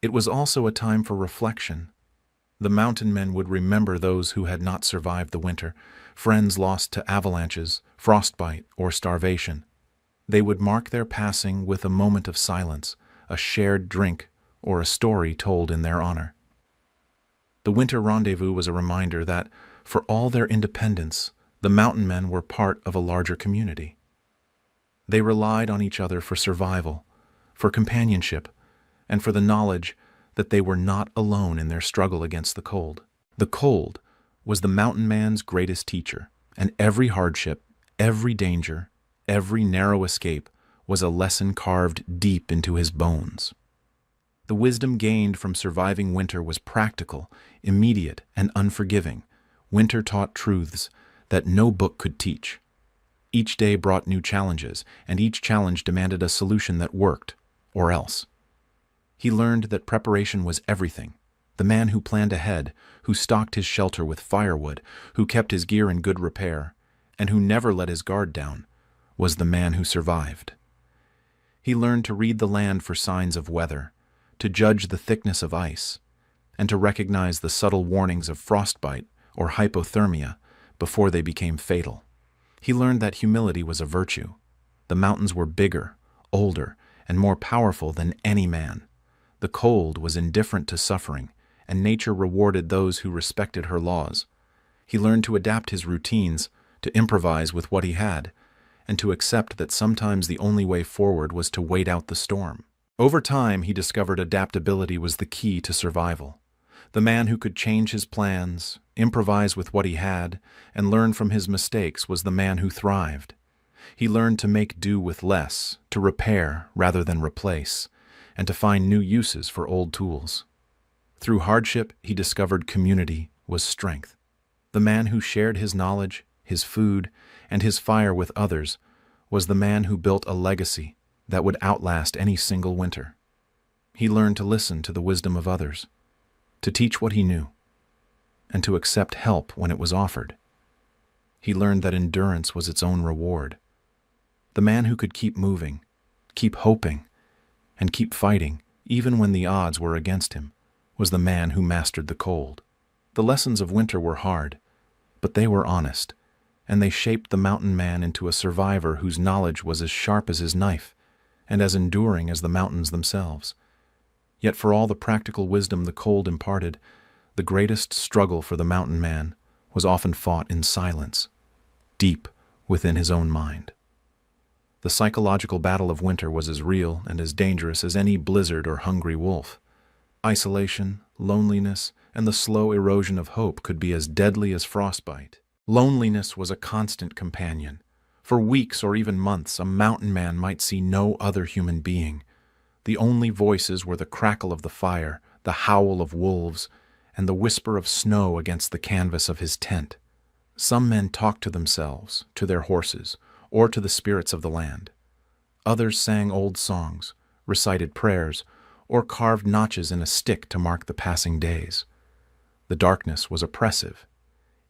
It was also a time for reflection. The mountain men would remember those who had not survived the winter, friends lost to avalanches, frostbite, or starvation. They would mark their passing with a moment of silence, a shared drink, or a story told in their honor. The winter rendezvous was a reminder that, for all their independence, the mountain men were part of a larger community. They relied on each other for survival, for companionship, and for the knowledge that they were not alone in their struggle against the cold. The cold was the mountain man's greatest teacher, and every hardship, every danger, every narrow escape was a lesson carved deep into his bones. The wisdom gained from surviving winter was practical, immediate, and unforgiving. Winter taught truths that no book could teach. Each day brought new challenges, and each challenge demanded a solution that worked, or else. He learned that preparation was everything. The man who planned ahead, who stocked his shelter with firewood, who kept his gear in good repair, and who never let his guard down, was the man who survived. He learned to read the land for signs of weather, to judge the thickness of ice, and to recognize the subtle warnings of frostbite or hypothermia before they became fatal. He learned that humility was a virtue. The mountains were bigger, older, and more powerful than any man. The cold was indifferent to suffering, and nature rewarded those who respected her laws. He learned to adapt his routines, to improvise with what he had, and to accept that sometimes the only way forward was to wait out the storm. Over time, he discovered adaptability was the key to survival. The man who could change his plans, improvise with what he had, and learn from his mistakes was the man who thrived. He learned to make do with less, to repair rather than replace, and to find new uses for old tools. Through hardship, he discovered community was strength. The man who shared his knowledge, his food, and his fire with others was the man who built a legacy that would outlast any single winter. He learned to listen to the wisdom of others, to teach what he knew, and to accept help when it was offered. He learned that endurance was its own reward. The man who could keep moving, keep hoping, and keep fighting, even when the odds were against him, was the man who mastered the cold. The lessons of winter were hard, but they were honest, and they shaped the mountain man into a survivor whose knowledge was as sharp as his knife and as enduring as the mountains themselves. Yet for all the practical wisdom the cold imparted, the greatest struggle for the mountain man was often fought in silence, deep within his own mind. The psychological battle of winter was as real and as dangerous as any blizzard or hungry wolf. Isolation, loneliness, and the slow erosion of hope could be as deadly as frostbite. Loneliness was a constant companion. For weeks or even months, a mountain man might see no other human being. The only voices were the crackle of the fire, the howl of wolves, and the whisper of snow against the canvas of his tent. Some men talked to themselves, to their horses, or to the spirits of the land. Others sang old songs, recited prayers, or carved notches in a stick to mark the passing days. The darkness was oppressive.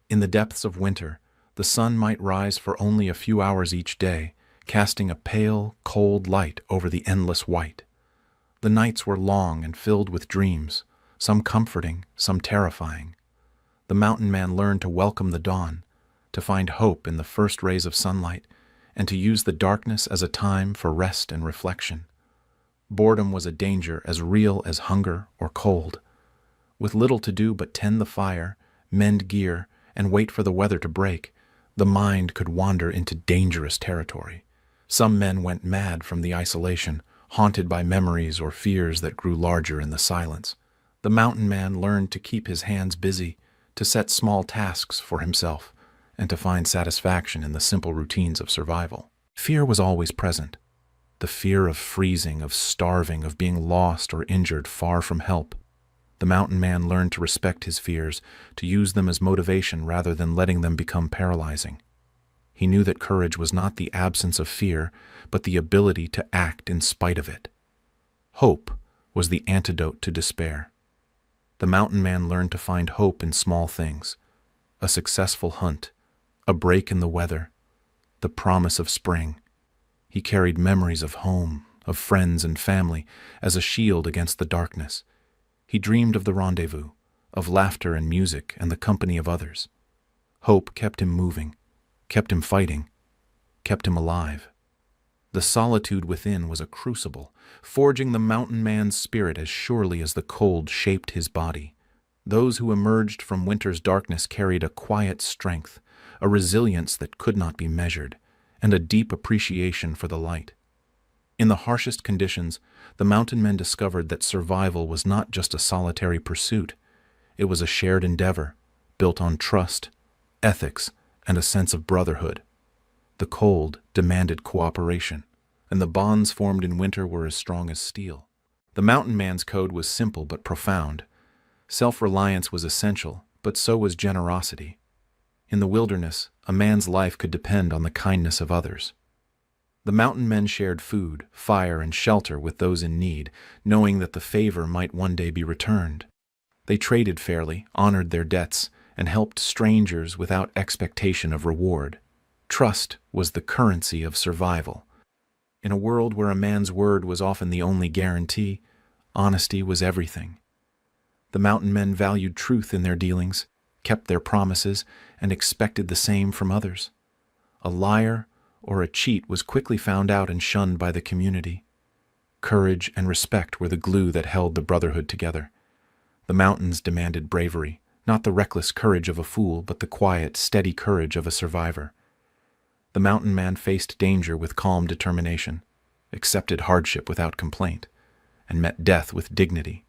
In the depths of winter, the sun might rise for only a few hours each day, casting a pale, cold light over the endless white. The nights were long and filled with dreams, some comforting, some terrifying. The mountain man learned to welcome the dawn, to find hope in the first rays of sunlight, and to use the darkness as a time for rest and reflection. Boredom was a danger as real as hunger or cold. With little to do but tend the fire, mend gear, and wait for the weather to break, the mind could wander into dangerous territory. Some men went mad from the isolation, haunted by memories or fears that grew larger in the silence. The mountain man learned to keep his hands busy, to set small tasks for himself, and to find satisfaction in the simple routines of survival. Fear was always present. The fear of freezing, of starving, of being lost or injured far from help. The mountain man learned to respect his fears, to use them as motivation rather than letting them become paralyzing. He knew that courage was not the absence of fear, but the ability to act in spite of it. Hope was the antidote to despair. The mountain man learned to find hope in small things: a successful hunt, a break in the weather, the promise of spring. He carried memories of home, of friends and family, as a shield against the darkness. He dreamed of the rendezvous, of laughter and music and the company of others. Hope kept him moving, kept him fighting, kept him alive. The solitude within was a crucible, forging the mountain man's spirit as surely as the cold shaped his body. Those who emerged from winter's darkness carried a quiet strength, a resilience that could not be measured, and a deep appreciation for the light. In the harshest conditions, the mountain men discovered that survival was not just a solitary pursuit. It was a shared endeavor, built on trust, ethics, and a sense of brotherhood. The cold demanded cooperation, and the bonds formed in winter were as strong as steel. The mountain man's code was simple but profound. Self-reliance was essential, but so was generosity. In the wilderness, a man's life could depend on the kindness of others. The mountain men shared food, fire, and shelter with those in need, knowing that the favor might one day be returned. They traded fairly, honored their debts, and helped strangers without expectation of reward. Trust was the currency of survival. In a world where a man's word was often the only guarantee, honesty was everything. The mountain men valued truth in their dealings, kept their promises, and expected the same from others. A liar or a cheat was quickly found out and shunned by the community. Courage and respect were the glue that held the brotherhood together. The mountains demanded bravery, not the reckless courage of a fool, but the quiet, steady courage of a survivor. The mountain man faced danger with calm determination, accepted hardship without complaint, and met death with dignity.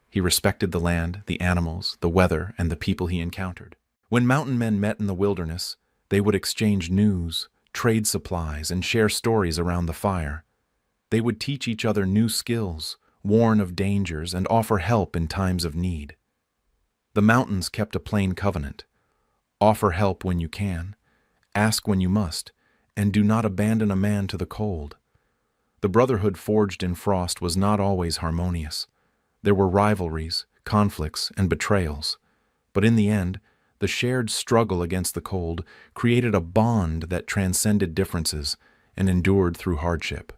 He respected the land, the animals, the weather, and the people he encountered. When mountain men met in the wilderness, they would exchange news, trade supplies, and share stories around the fire. They would teach each other new skills, warn of dangers, and offer help in times of need. The mountains kept a plain covenant: offer help when you can, ask when you must, and do not abandon a man to the cold. The brotherhood forged in frost was not always harmonious. There were rivalries, conflicts, and betrayals. But in the end, the shared struggle against the cold created a bond that transcended differences and endured through hardship.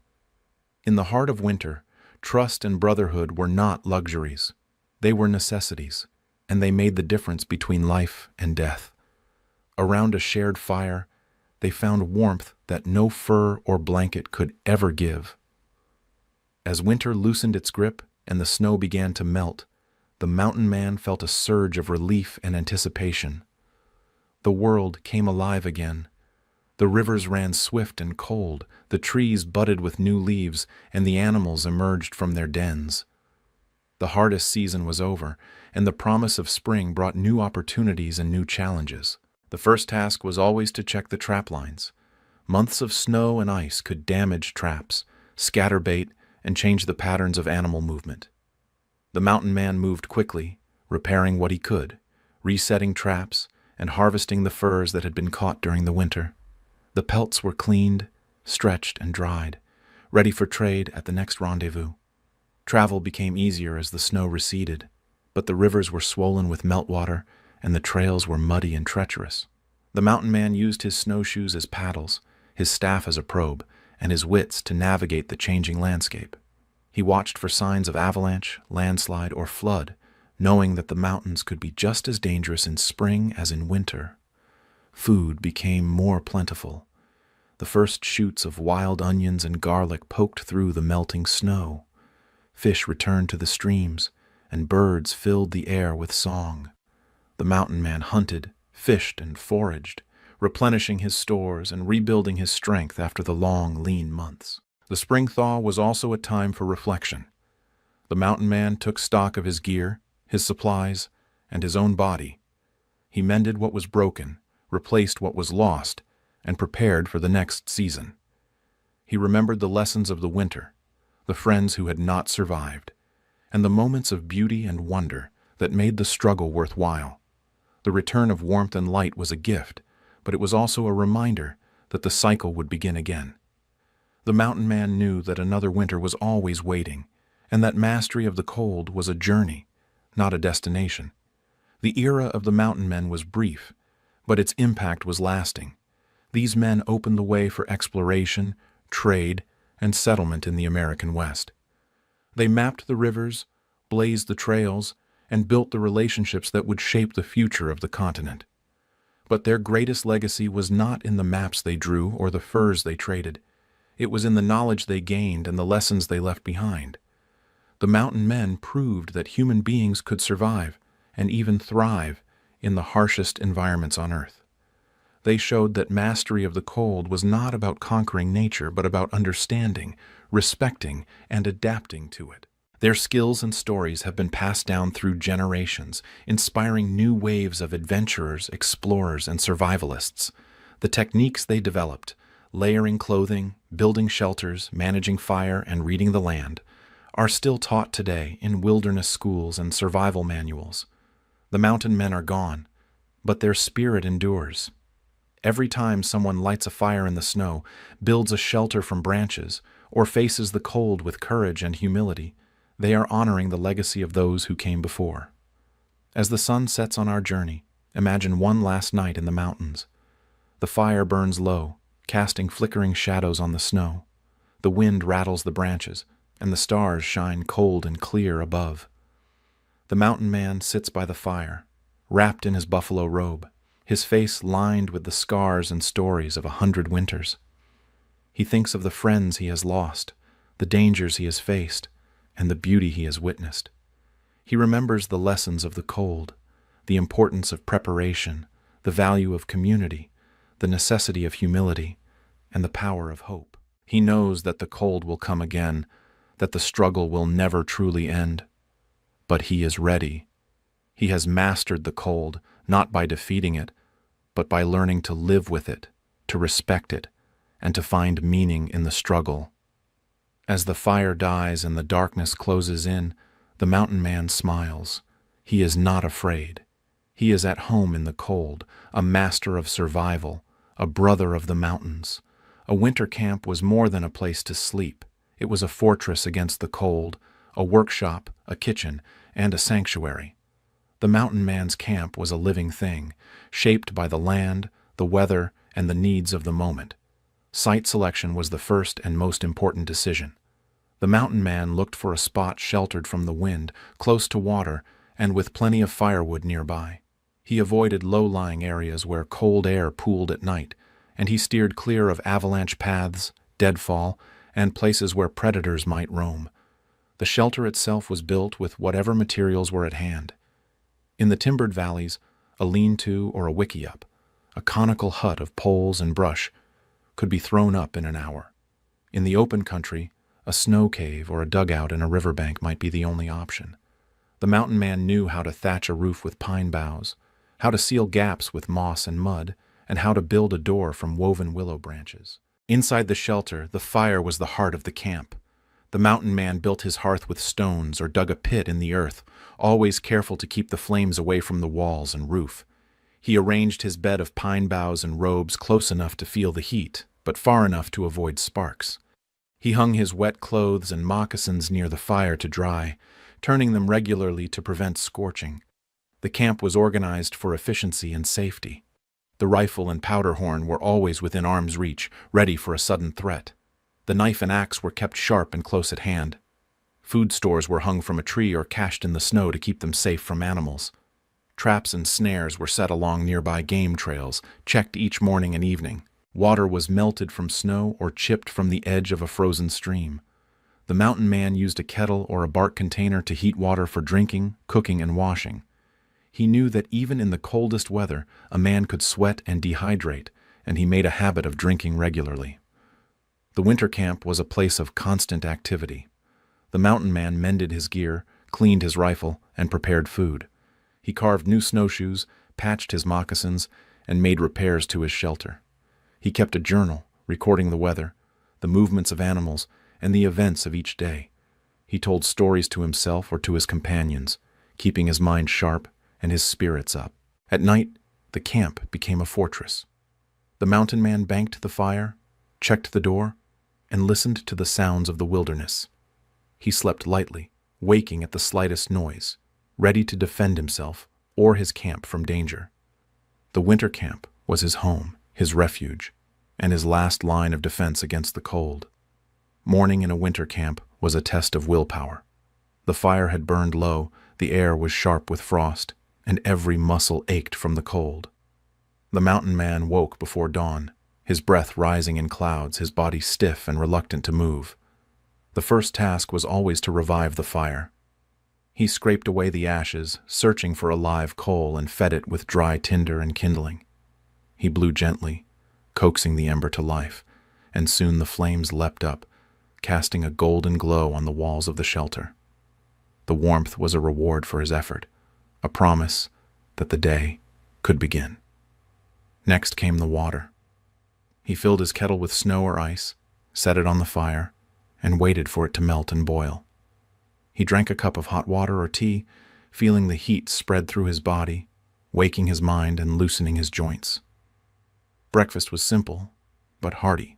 In the heart of winter, trust and brotherhood were not luxuries. They were necessities, and they made the difference between life and death. Around a shared fire, they found warmth that no fur or blanket could ever give. As winter loosened its grip and the snow began to melt, the mountain man felt a surge of relief and anticipation. The world came alive again. The rivers ran swift and cold, the trees budded with new leaves, and the animals emerged from their dens. The hardest season was over, and the promise of spring brought new opportunities and new challenges. The first task was always to check the trap lines. Months of snow and ice could damage traps, scatter bait, and change the patterns of animal movement. The mountain man moved quickly, repairing what he could, resetting traps, and harvesting the furs that had been caught during the winter. The pelts were cleaned, stretched, and dried, ready for trade at the next rendezvous. Travel became easier as the snow receded, but the rivers were swollen with meltwater, and the trails were muddy and treacherous. The mountain man used his snowshoes as paddles, his staff as a probe, and his wits to navigate the changing landscape. He watched for signs of avalanche, landslide, or flood, knowing that the mountains could be just as dangerous in spring as in winter. Food became more plentiful. The first shoots of wild onions and garlic poked through the melting snow. Fish returned to the streams, and birds filled the air with song. The mountain man hunted, fished, and foraged, replenishing his stores and rebuilding his strength after the long, lean months. The spring thaw was also a time for reflection. The mountain man took stock of his gear, his supplies, and his own body. He mended what was broken, replaced what was lost, and prepared for the next season. He remembered the lessons of the winter, the friends who had not survived, and the moments of beauty and wonder that made the struggle worthwhile. The return of warmth and light was a gift, but it was also a reminder that the cycle would begin again. The mountain man knew that another winter was always waiting, and that mastery of the cold was a journey, not a destination. The era of the mountain men was brief, but its impact was lasting. These men opened the way for exploration, trade, and settlement in the American West. They mapped the rivers, blazed the trails, and built the relationships that would shape the future of the continent. But their greatest legacy was not in the maps they drew or the furs they traded. It was in the knowledge they gained and the lessons they left behind. The mountain men proved that human beings could survive and even thrive in the harshest environments on Earth. They showed that mastery of the cold was not about conquering nature, but about understanding, respecting, and adapting to it. Their skills and stories have been passed down through generations, inspiring new waves of adventurers, explorers, and survivalists. The techniques they developed, layering clothing, building shelters, managing fire, and reading the land, are still taught today in wilderness schools and survival manuals. The mountain men are gone, but their spirit endures. Every time someone lights a fire in the snow, builds a shelter from branches, or faces the cold with courage and humility, they are honoring the legacy of those who came before. As the sun sets on our journey, imagine one last night in the mountains. The fire burns low, casting flickering shadows on the snow. The wind rattles the branches, and the stars shine cold and clear above. The mountain man sits by the fire, wrapped in his buffalo robe, his face lined with the scars and stories of 100 winters. He thinks of the friends he has lost, the dangers he has faced, and the beauty he has witnessed. He remembers the lessons of the cold, the importance of preparation, the value of community, the necessity of humility, and the power of hope. He knows that the cold will come again, that the struggle will never truly end. But he is ready. He has mastered the cold, not by defeating it, but by learning to live with it, to respect it, and to find meaning in the struggle. As the fire dies and the darkness closes in, the mountain man smiles. He is not afraid. He is at home in the cold, a master of survival, a brother of the mountains. A winter camp was more than a place to sleep. It was a fortress against the cold, a workshop, a kitchen, and a sanctuary. The mountain man's camp was a living thing, shaped by the land, the weather, and the needs of the moment. Site selection was the first and most important decision. The mountain man looked for a spot sheltered from the wind, close to water, and with plenty of firewood nearby. He avoided low-lying areas where cold air pooled at night, and he steered clear of avalanche paths, deadfall, and places where predators might roam. The shelter itself was built with whatever materials were at hand. In the timbered valleys, a lean-to or a wickiup, a conical hut of poles and brush, could be thrown up in an hour. In the open country, a snow cave or a dugout in a riverbank might be the only option. The mountain man knew how to thatch a roof with pine boughs, how to seal gaps with moss and mud, and how to build a door from woven willow branches. Inside the shelter, the fire was the heart of the camp. The mountain man built his hearth with stones or dug a pit in the earth, always careful to keep the flames away from the walls and roof. He arranged his bed of pine boughs and robes close enough to feel the heat, but far enough to avoid sparks. He hung his wet clothes and moccasins near the fire to dry, turning them regularly to prevent scorching. The camp was organized for efficiency and safety. The rifle and powder horn were always within arm's reach, ready for a sudden threat. The knife and axe were kept sharp and close at hand. Food stores were hung from a tree or cached in the snow to keep them safe from animals. Traps and snares were set along nearby game trails, checked each morning and evening. Water was melted from snow or chipped from the edge of a frozen stream. The mountain man used a kettle or a bark container to heat water for drinking, cooking, and washing. He knew that even in the coldest weather, a man could sweat and dehydrate, and he made a habit of drinking regularly. The winter camp was a place of constant activity. The mountain man mended his gear, cleaned his rifle, and prepared food. He carved new snowshoes, patched his moccasins, and made repairs to his shelter. He kept a journal, recording the weather, the movements of animals, and the events of each day. He told stories to himself or to his companions, keeping his mind sharp and his spirits up. At night, the camp became a fortress. The mountain man banked the fire, checked the door, and listened to the sounds of the wilderness. He slept lightly, waking at the slightest noise, ready to defend himself or his camp from danger. The winter camp was his home, his refuge, and his last line of defense against the cold. Morning in a winter camp was a test of willpower. The fire had burned low, the air was sharp with frost, and every muscle ached from the cold. The mountain man woke before dawn, his breath rising in clouds, his body stiff and reluctant to move. The first task was always to revive the fire. He scraped away the ashes, searching for a live coal, and fed it with dry tinder and kindling. He blew gently, coaxing the ember to life, and soon the flames leapt up, casting a golden glow on the walls of the shelter. The warmth was a reward for his effort, a promise that the day could begin. Next came the water. He filled his kettle with snow or ice, set it on the fire, and waited for it to melt and boil. He drank a cup of hot water or tea, feeling the heat spread through his body, waking his mind and loosening his joints. Breakfast was simple, but hearty.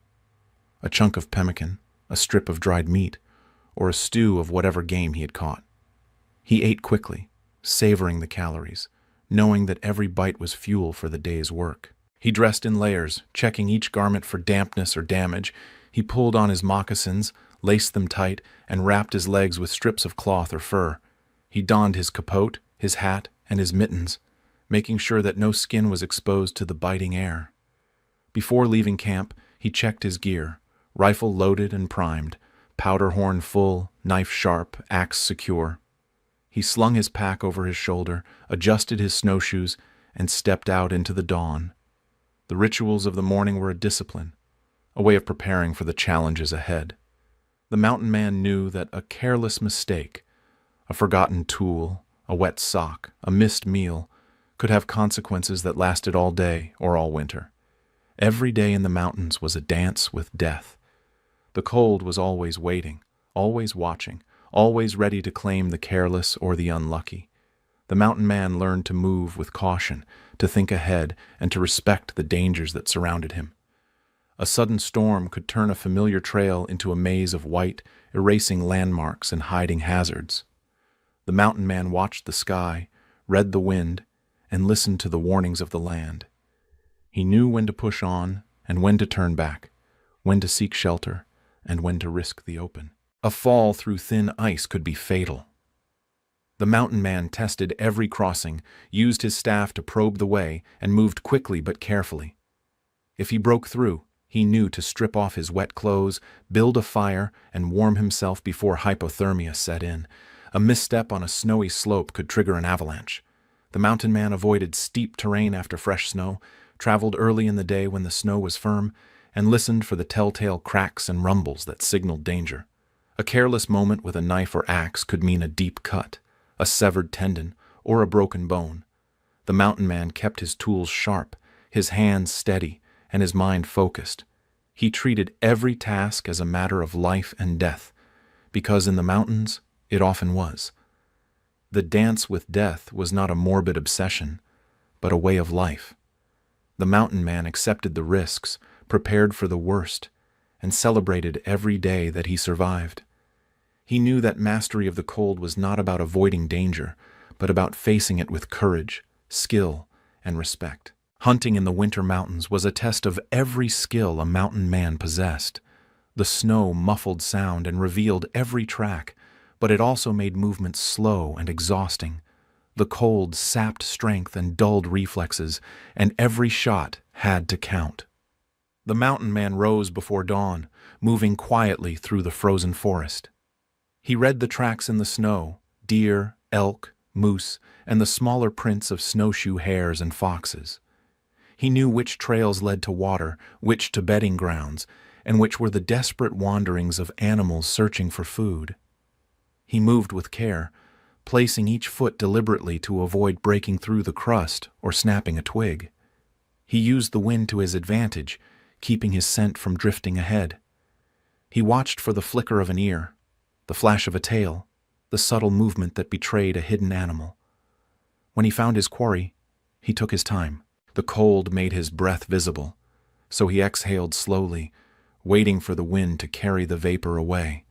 A chunk of pemmican, a strip of dried meat, or a stew of whatever game he had caught. He ate quickly, savoring the calories, knowing that every bite was fuel for the day's work. He dressed in layers, checking each garment for dampness or damage. He pulled on his moccasins, laced them tight, and wrapped his legs with strips of cloth or fur. He donned his capote, his hat, and his mittens, making sure that no skin was exposed to the biting air. Before leaving camp, he checked his gear, rifle loaded and primed, powder horn full, knife sharp, axe secure. He slung his pack over his shoulder, adjusted his snowshoes, and stepped out into the dawn. The rituals of the morning were a discipline, a way of preparing for the challenges ahead. The mountain man knew that a careless mistake, a forgotten tool, a wet sock, a missed meal, could have consequences that lasted all day or all winter. Every day in the mountains was a dance with death. The cold was always waiting, always watching, always ready to claim the careless or the unlucky. The mountain man learned to move with caution, to think ahead, and to respect the dangers that surrounded him. A sudden storm could turn a familiar trail into a maze of white, erasing landmarks and hiding hazards. The mountain man watched the sky, read the wind, and listened to the warnings of the land. He knew when to push on and when to turn back, when to seek shelter and when to risk the open. A fall through thin ice could be fatal. The mountain man tested every crossing, used his staff to probe the way, and moved quickly but carefully. If he broke through, he knew to strip off his wet clothes, build a fire, and warm himself before hypothermia set in. A misstep on a snowy slope could trigger an avalanche. The mountain man avoided steep terrain after fresh snow, traveled early in the day when the snow was firm, and listened for the telltale cracks and rumbles that signaled danger. A careless moment with a knife or axe could mean a deep cut, a severed tendon, or a broken bone. The mountain man kept his tools sharp, his hands steady, and his mind focused. He treated every task as a matter of life and death, because in the mountains it often was. The dance with death was not a morbid obsession, but a way of life. The mountain man accepted the risks, prepared for the worst, and celebrated every day that he survived. He knew that mastery of the cold was not about avoiding danger, but about facing it with courage, skill, and respect. Hunting in the winter mountains was a test of every skill a mountain man possessed. The snow muffled sound and revealed every track, but it also made movement slow and exhausting. The cold sapped strength and dulled reflexes, and every shot had to count. The mountain man rose before dawn, moving quietly through the frozen forest. He read the tracks in the snow, deer, elk, moose, and the smaller prints of snowshoe hares and foxes. He knew which trails led to water, which to bedding grounds, and which were the desperate wanderings of animals searching for food. He moved with care, placing each foot deliberately to avoid breaking through the crust or snapping a twig. He used the wind to his advantage, keeping his scent from drifting ahead. He watched for the flicker of an ear, the flash of a tail, the subtle movement that betrayed a hidden animal. When he found his quarry, he took his time. The cold made his breath visible, so he exhaled slowly, waiting for the wind to carry the vapor away.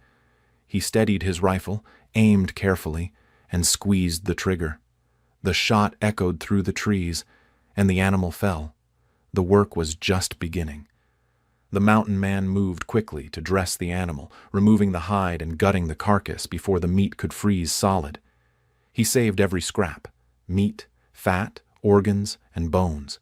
He steadied his rifle, aimed carefully, and squeezed the trigger. The shot echoed through the trees, and the animal fell. The work was just beginning. The mountain man moved quickly to dress the animal, removing the hide and gutting the carcass before the meat could freeze solid. He saved every scrap: meat, fat, organs, and bones.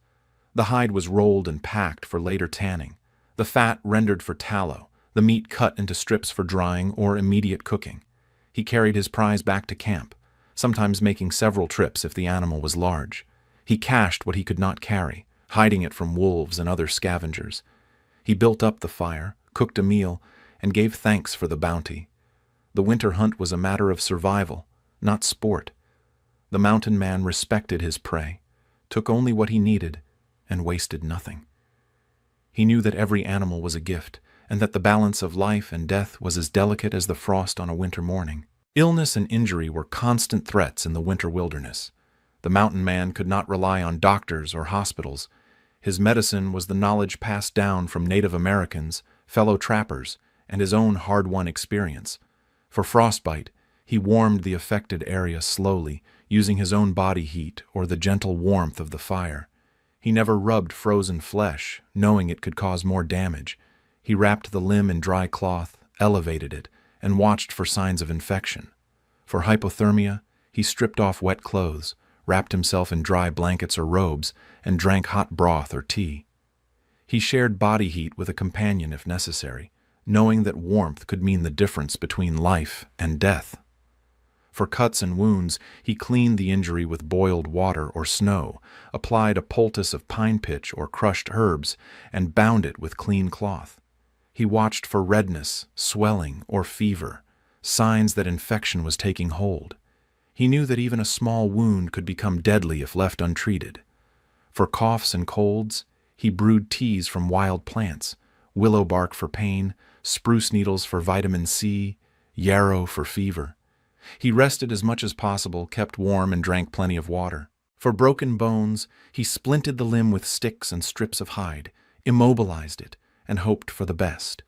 The hide was rolled and packed for later tanning, the fat rendered for tallow, the meat cut into strips for drying or immediate cooking. He carried his prize back to camp, sometimes making several trips if the animal was large. He cached what he could not carry, hiding it from wolves and other scavengers. He built up the fire, cooked a meal, and gave thanks for the bounty. The winter hunt was a matter of survival, not sport. The mountain man respected his prey, took only what he needed, and wasted nothing. He knew that every animal was a gift, and that the balance of life and death was as delicate as the frost on a winter morning. Illness and injury were constant threats in the winter wilderness. The mountain man could not rely on doctors or hospitals. His medicine was the knowledge passed down from Native Americans, fellow trappers, and his own hard-won experience. For frostbite, he warmed the affected area slowly, using his own body heat or the gentle warmth of the fire. He never rubbed frozen flesh, knowing it could cause more damage. He wrapped the limb in dry cloth, elevated it, and watched for signs of infection. For hypothermia, he stripped off wet clothes, wrapped himself in dry blankets or robes, and drank hot broth or tea. He shared body heat with a companion if necessary, knowing that warmth could mean the difference between life and death. For cuts and wounds, he cleaned the injury with boiled water or snow, applied a poultice of pine pitch or crushed herbs, and bound it with clean cloth. He watched for redness, swelling, or fever, signs that infection was taking hold. He knew that even a small wound could become deadly if left untreated. For coughs and colds, he brewed teas from wild plants, willow bark for pain, spruce needles for vitamin C, yarrow for fever. He rested as much as possible, kept warm, and drank plenty of water. For broken bones, he splinted the limb with sticks and strips of hide, immobilized it, and hoped for the best.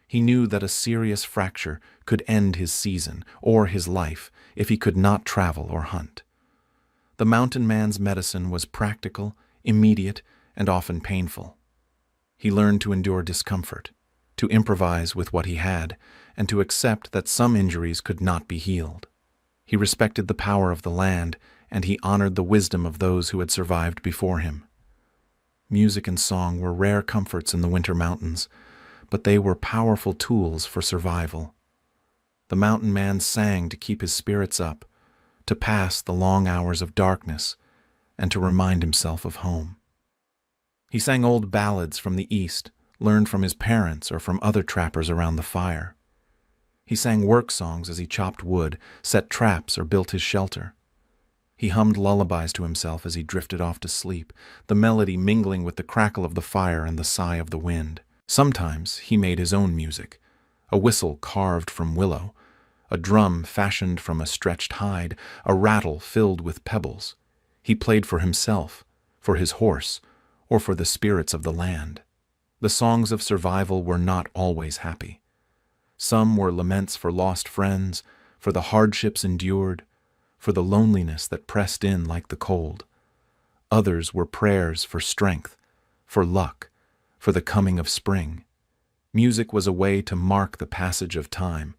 He knew that a serious fracture could end his season or his life if he could not travel or hunt. The mountain man's medicine was practical, immediate, and often painful. He learned to endure discomfort, to improvise with what he had, and to accept that some injuries could not be healed. He respected the power of the land, and he honored the wisdom of those who had survived before him. Music and song were rare comforts in the winter mountains, but they were powerful tools for survival. The mountain man sang to keep his spirits up, to pass the long hours of darkness, and to remind himself of home. He sang old ballads from the East, learned from his parents or from other trappers around the fire. He sang work songs as he chopped wood, set traps, or built his shelter. He hummed lullabies to himself as he drifted off to sleep, the melody mingling with the crackle of the fire and the sigh of the wind. Sometimes he made his own music, a whistle carved from willow, a drum fashioned from a stretched hide, a rattle filled with pebbles. He played for himself, for his horse, or for the spirits of the land. The songs of survival were not always happy. Some were laments for lost friends, for the hardships endured, for the loneliness that pressed in like the cold. Others were prayers for strength, for luck, for the coming of spring. Music was a way to mark the passage of time,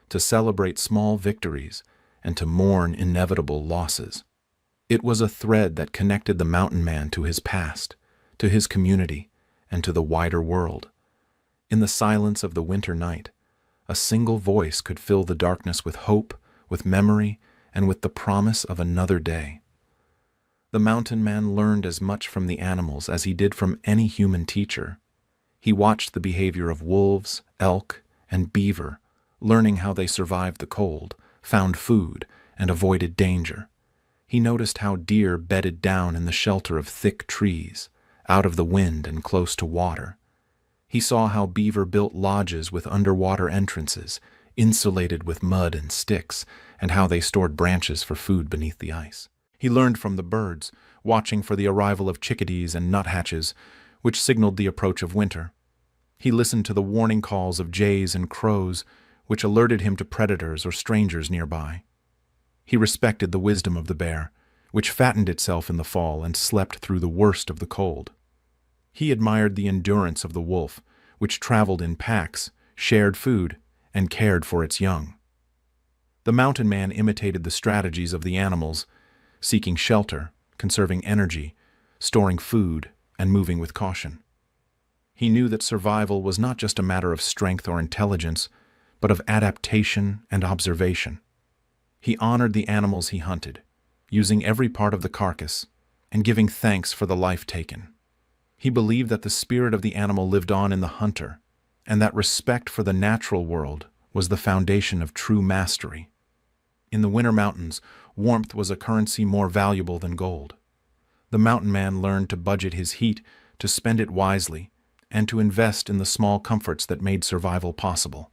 to celebrate small victories, and to mourn inevitable losses. It was a thread that connected the mountain man to his past, to his community, and to the wider world. In the silence of the winter night, a single voice could fill the darkness with hope, with memory, and with the promise of another day. The mountain man learned as much from the animals as he did from any human teacher. He watched the behavior of wolves, elk, and beaver, learning how they survived the cold, found food, and avoided danger. He noticed how deer bedded down in the shelter of thick trees, out of the wind and close to water. He saw how beaver built lodges with underwater entrances, insulated with mud and sticks, and how they stored branches for food beneath the ice. He learned from the birds, watching for the arrival of chickadees and nuthatches, which signaled the approach of winter. He listened to the warning calls of jays and crows, which alerted him to predators or strangers nearby. He respected the wisdom of the bear, which fattened itself in the fall and slept through the worst of the cold. He admired the endurance of the wolf, which traveled in packs, shared food, and cared for its young. The mountain man imitated the strategies of the animals, seeking shelter, conserving energy, storing food, and moving with caution. He knew that survival was not just a matter of strength or intelligence, but of adaptation and observation. He honored the animals he hunted, using every part of the carcass, and giving thanks for the life taken. He believed that the spirit of the animal lived on in the hunter, and that respect for the natural world was the foundation of true mastery. In the winter mountains, warmth was a currency more valuable than gold. The mountain man learned to budget his heat, to spend it wisely, and to invest in the small comforts that made survival possible.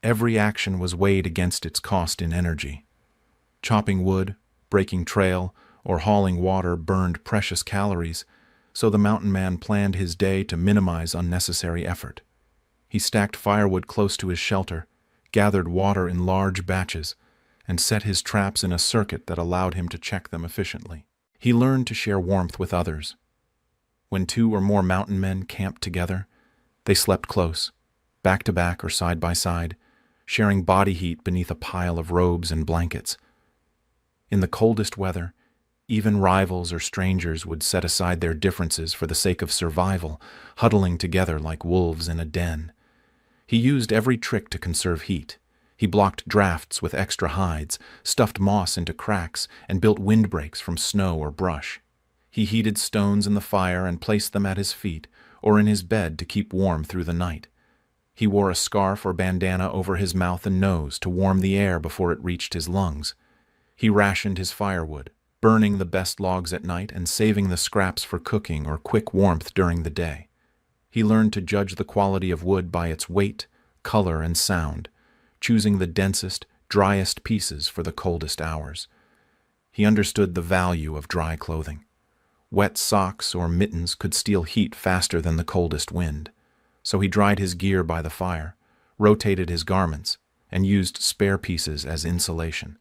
Every action was weighed against its cost in energy. Chopping wood, breaking trail, or hauling water burned precious calories, so the mountain man planned his day to minimize unnecessary effort. He stacked firewood close to his shelter, gathered water in large batches, and set his traps in a circuit that allowed him to check them efficiently. He learned to share warmth with others. When 2 or more mountain men camped together, they slept close, back to back or side by side, sharing body heat beneath a pile of robes and blankets. In the coldest weather, even rivals or strangers would set aside their differences for the sake of survival, huddling together like wolves in a den. He used every trick to conserve heat. He blocked drafts with extra hides, stuffed moss into cracks, and built windbreaks from snow or brush. He heated stones in the fire and placed them at his feet or in his bed to keep warm through the night. He wore a scarf or bandana over his mouth and nose to warm the air before it reached his lungs. He rationed his firewood, burning the best logs at night and saving the scraps for cooking or quick warmth during the day. He learned to judge the quality of wood by its weight, color, and sound, choosing the densest, driest pieces for the coldest hours. He understood the value of dry clothing. Wet socks or mittens could steal heat faster than the coldest wind, so he dried his gear by the fire, rotated his garments, and used spare pieces as insulation.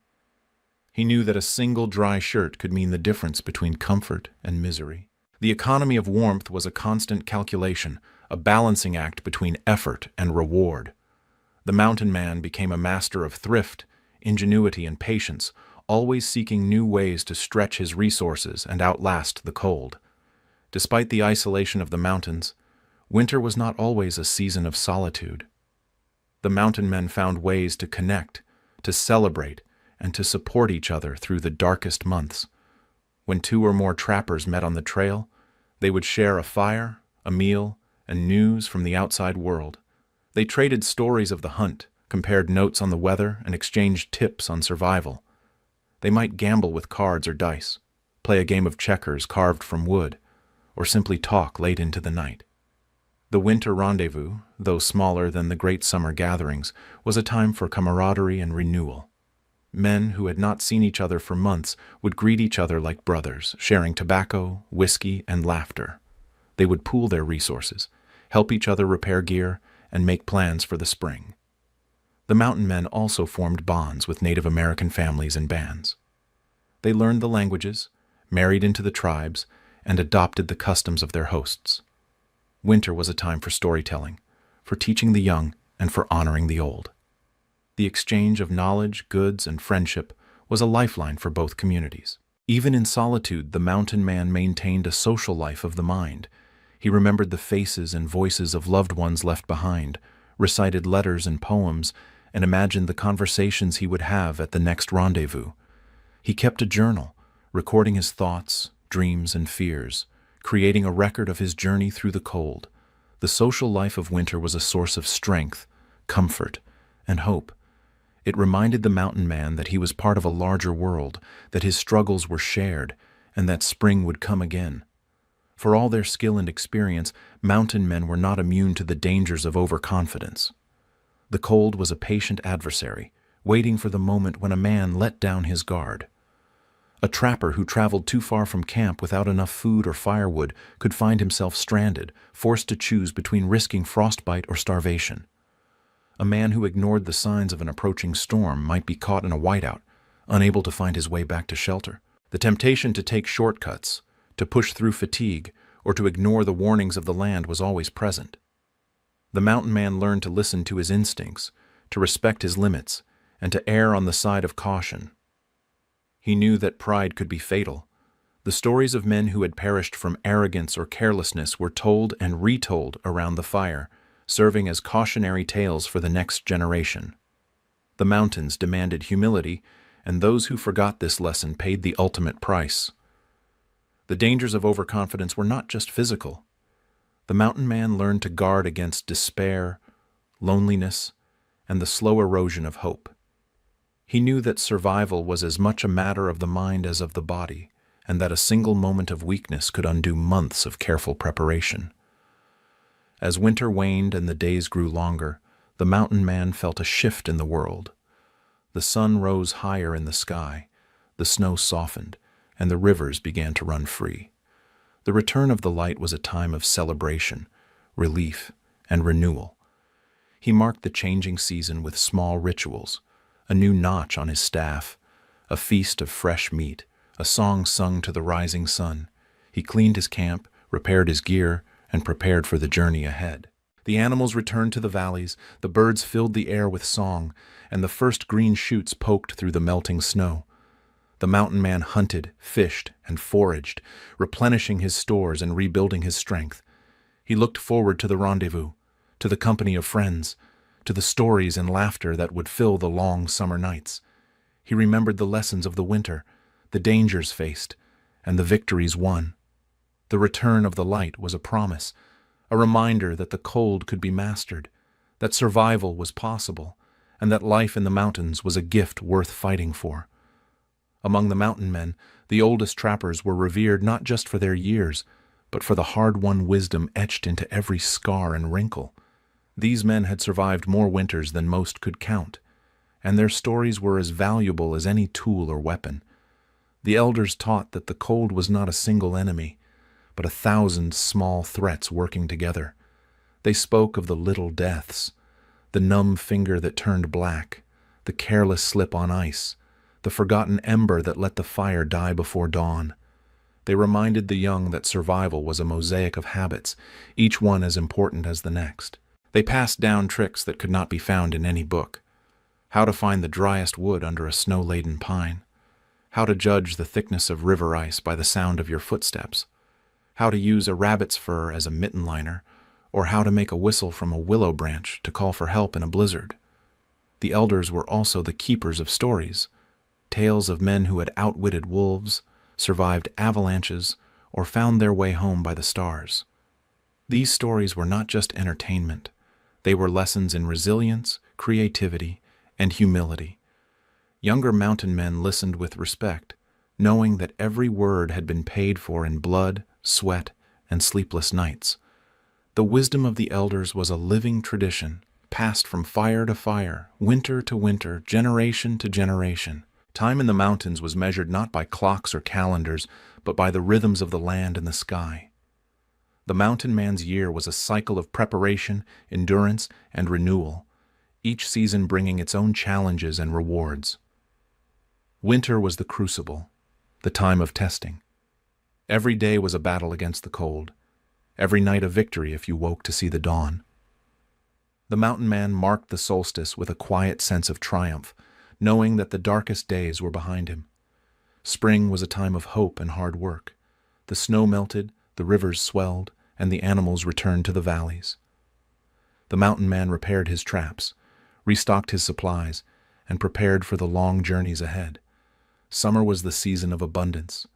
He knew that a single dry shirt could mean the difference between comfort and misery. The economy of warmth was a constant calculation, a balancing act between effort and reward. The mountain man became a master of thrift, ingenuity, and patience, always seeking new ways to stretch his resources and outlast the cold. Despite the isolation of the mountains, winter was not always a season of solitude. The mountain men found ways to connect, to celebrate, and to support each other through the darkest months. When two or more trappers met on the trail, they would share a fire, a meal, and news from the outside world. They traded stories of the hunt, compared notes on the weather, and exchanged tips on survival. They might gamble with cards or dice, play a game of checkers carved from wood, or simply talk late into the night. The winter rendezvous, though smaller than the great summer gatherings, was a time for camaraderie and renewal. Men who had not seen each other for months would greet each other like brothers, sharing tobacco, whiskey, and laughter. They would pool their resources, help each other repair gear, and make plans for the spring. The mountain men also formed bonds with Native American families and bands. They learned the languages, married into the tribes, and adopted the customs of their hosts. Winter was a time for storytelling, for teaching the young, and for honoring the old. The exchange of knowledge, goods, and friendship was a lifeline for both communities. Even in solitude, the mountain man maintained a social life of the mind. He remembered the faces and voices of loved ones left behind, recited letters and poems, and imagined the conversations he would have at the next rendezvous. He kept a journal, recording his thoughts, dreams, and fears, creating a record of his journey through the cold. The social life of winter was a source of strength, comfort, and hope. It reminded the mountain man that he was part of a larger world, that his struggles were shared, and that spring would come again. For all their skill and experience, mountain men were not immune to the dangers of overconfidence. The cold was a patient adversary, waiting for the moment when a man let down his guard. A trapper who traveled too far from camp without enough food or firewood could find himself stranded, forced to choose between risking frostbite or starvation. A man who ignored the signs of an approaching storm might be caught in a whiteout, unable to find his way back to shelter. The temptation to take shortcuts, to push through fatigue, or to ignore the warnings of the land was always present. The mountain man learned to listen to his instincts, to respect his limits, and to err on the side of caution. He knew that pride could be fatal. The stories of men who had perished from arrogance or carelessness were told and retold around the fire, serving as cautionary tales for the next generation. The mountains demanded humility, and those who forgot this lesson paid the ultimate price. The dangers of overconfidence were not just physical. The mountain man learned to guard against despair, loneliness, and the slow erosion of hope. He knew that survival was as much a matter of the mind as of the body, and that a single moment of weakness could undo months of careful preparation. As winter waned and the days grew longer, the mountain man felt a shift in the world. The sun rose higher in the sky, the snow softened, and the rivers began to run free. The return of the light was a time of celebration, relief, and renewal. He marked the changing season with small rituals, a new notch on his staff, a feast of fresh meat, a song sung to the rising sun. He cleaned his camp, repaired his gear, and prepared for the journey ahead. The animals returned to the valleys, the birds filled the air with song, and the first green shoots poked through the melting snow. The mountain man hunted, fished, and foraged, replenishing his stores and rebuilding his strength. He looked forward to the rendezvous, to the company of friends, to the stories and laughter that would fill the long summer nights. He remembered the lessons of the winter, the dangers faced, and the victories won. The return of the light was a promise, a reminder that the cold could be mastered, that survival was possible, and that life in the mountains was a gift worth fighting for. Among the mountain men, the oldest trappers were revered not just for their years, but for the hard-won wisdom etched into every scar and wrinkle. These men had survived more winters than most could count, and their stories were as valuable as any tool or weapon. The elders taught that the cold was not a single enemy, but 1,000 small threats working together. They spoke of the little deaths, the numb finger that turned black, the careless slip on ice, the forgotten ember that let the fire die before dawn. They reminded the young that survival was a mosaic of habits, each one as important as the next. They passed down tricks that could not be found in any book. How to find the driest wood under a snow-laden pine. How to judge the thickness of river ice by the sound of your footsteps. How to use a rabbit's fur as a mitten liner, or how to make a whistle from a willow branch to call for help in a blizzard. The elders were also the keepers of stories, tales of men who had outwitted wolves, survived avalanches, or found their way home by the stars. These stories were not just entertainment. They were lessons in resilience, creativity, and humility. Younger mountain men listened with respect, knowing that every word had been paid for in blood, sweat, and sleepless nights. The wisdom of the elders was a living tradition, passed from fire to fire, winter to winter, generation to generation. Time in the mountains was measured not by clocks or calendars, but by the rhythms of the land and the sky. The mountain man's year was a cycle of preparation, endurance, and renewal, each season bringing its own challenges and rewards. Winter was the crucible, the time of testing. Every day was a battle against the cold, every night a victory if you woke to see the dawn. The mountain man marked the solstice with a quiet sense of triumph, knowing that the darkest days were behind him. Spring was a time of hope and hard work. The snow melted, the rivers swelled, and the animals returned to the valleys. The mountain man repaired his traps, restocked his supplies, and prepared for the long journeys ahead. Summer was the season of abundance.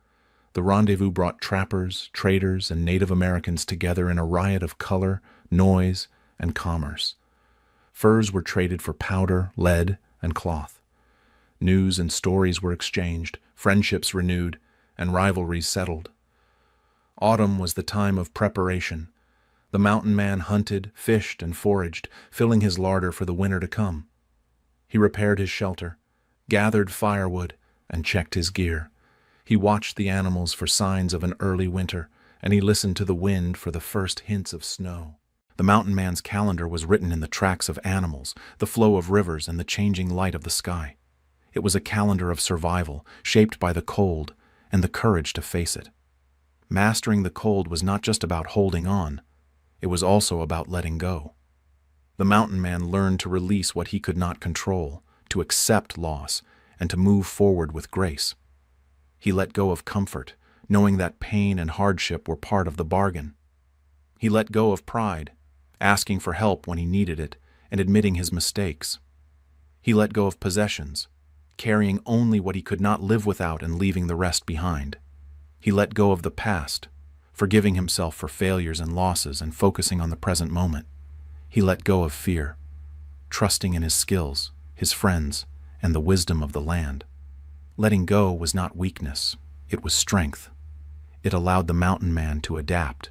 The rendezvous brought trappers, traders, and Native Americans together in a riot of color, noise, and commerce. Furs were traded for powder, lead, and cloth. News and stories were exchanged, friendships renewed, and rivalries settled. Autumn was the time of preparation. The mountain man hunted, fished, and foraged, filling his larder for the winter to come. He repaired his shelter, gathered firewood, and checked his gear. He watched the animals for signs of an early winter, and he listened to the wind for the first hints of snow. The mountain man's calendar was written in the tracks of animals, the flow of rivers, and the changing light of the sky. It was a calendar of survival, shaped by the cold and the courage to face it. Mastering the cold was not just about holding on, it was also about letting go. The mountain man learned to release what he could not control, to accept loss, and to move forward with grace. He let go of comfort, knowing that pain and hardship were part of the bargain. He let go of pride, asking for help when he needed it, and admitting his mistakes. He let go of possessions, carrying only what he could not live without and leaving the rest behind. He let go of the past, forgiving himself for failures and losses and focusing on the present moment. He let go of fear, trusting in his skills, his friends, and the wisdom of the land. Letting go was not weakness, it was strength. It allowed the mountain man to adapt,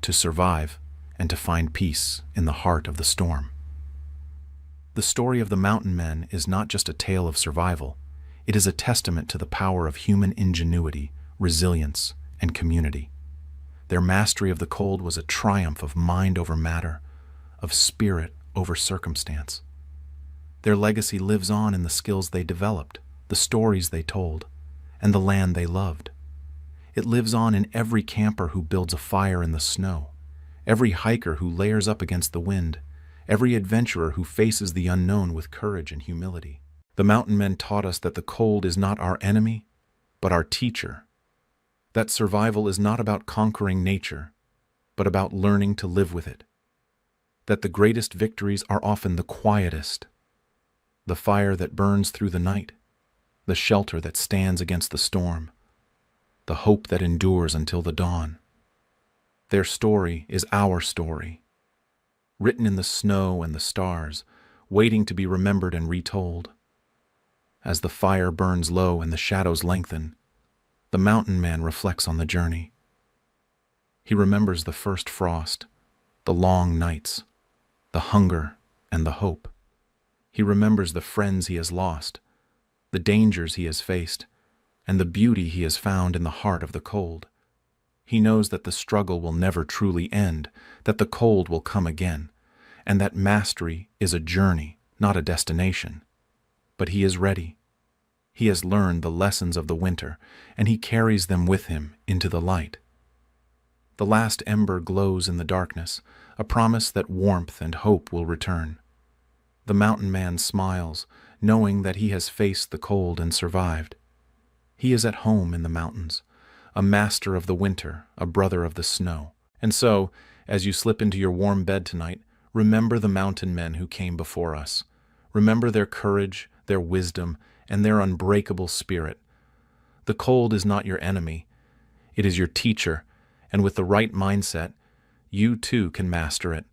to survive, and to find peace in the heart of the storm. The story of the mountain men is not just a tale of survival, it is a testament to the power of human ingenuity, resilience, and community. Their mastery of the cold was a triumph of mind over matter, of spirit over circumstance. Their legacy lives on in the skills they developed, the stories they told, and the land they loved. It lives on in every camper who builds a fire in the snow, every hiker who layers up against the wind, every adventurer who faces the unknown with courage and humility. The mountain men taught us that the cold is not our enemy, but our teacher. That survival is not about conquering nature, but about learning to live with it. That the greatest victories are often the quietest. The fire that burns through the night, the shelter that stands against the storm, the hope that endures until the dawn. Their story is our story, written in the snow and the stars, waiting to be remembered and retold. As the fire burns low and the shadows lengthen, the mountain man reflects on the journey. He remembers the first frost, the long nights, the hunger, and the hope. He remembers the friends he has lost, the dangers he has faced, and the beauty he has found in the heart of the cold. He knows that the struggle will never truly end, that the cold will come again, and that mastery is a journey, not a destination. But he is ready. He has learned the lessons of the winter, and he carries them with him into the light. The last ember glows in the darkness, a promise that warmth and hope will return. The mountain man smiles, knowing that he has faced the cold and survived. He is at home in the mountains, a master of the winter, a brother of the snow. And so, as you slip into your warm bed tonight, remember the mountain men who came before us. Remember their courage, their wisdom, and their unbreakable spirit. The cold is not your enemy. It is your teacher, and with the right mindset, you too can master it.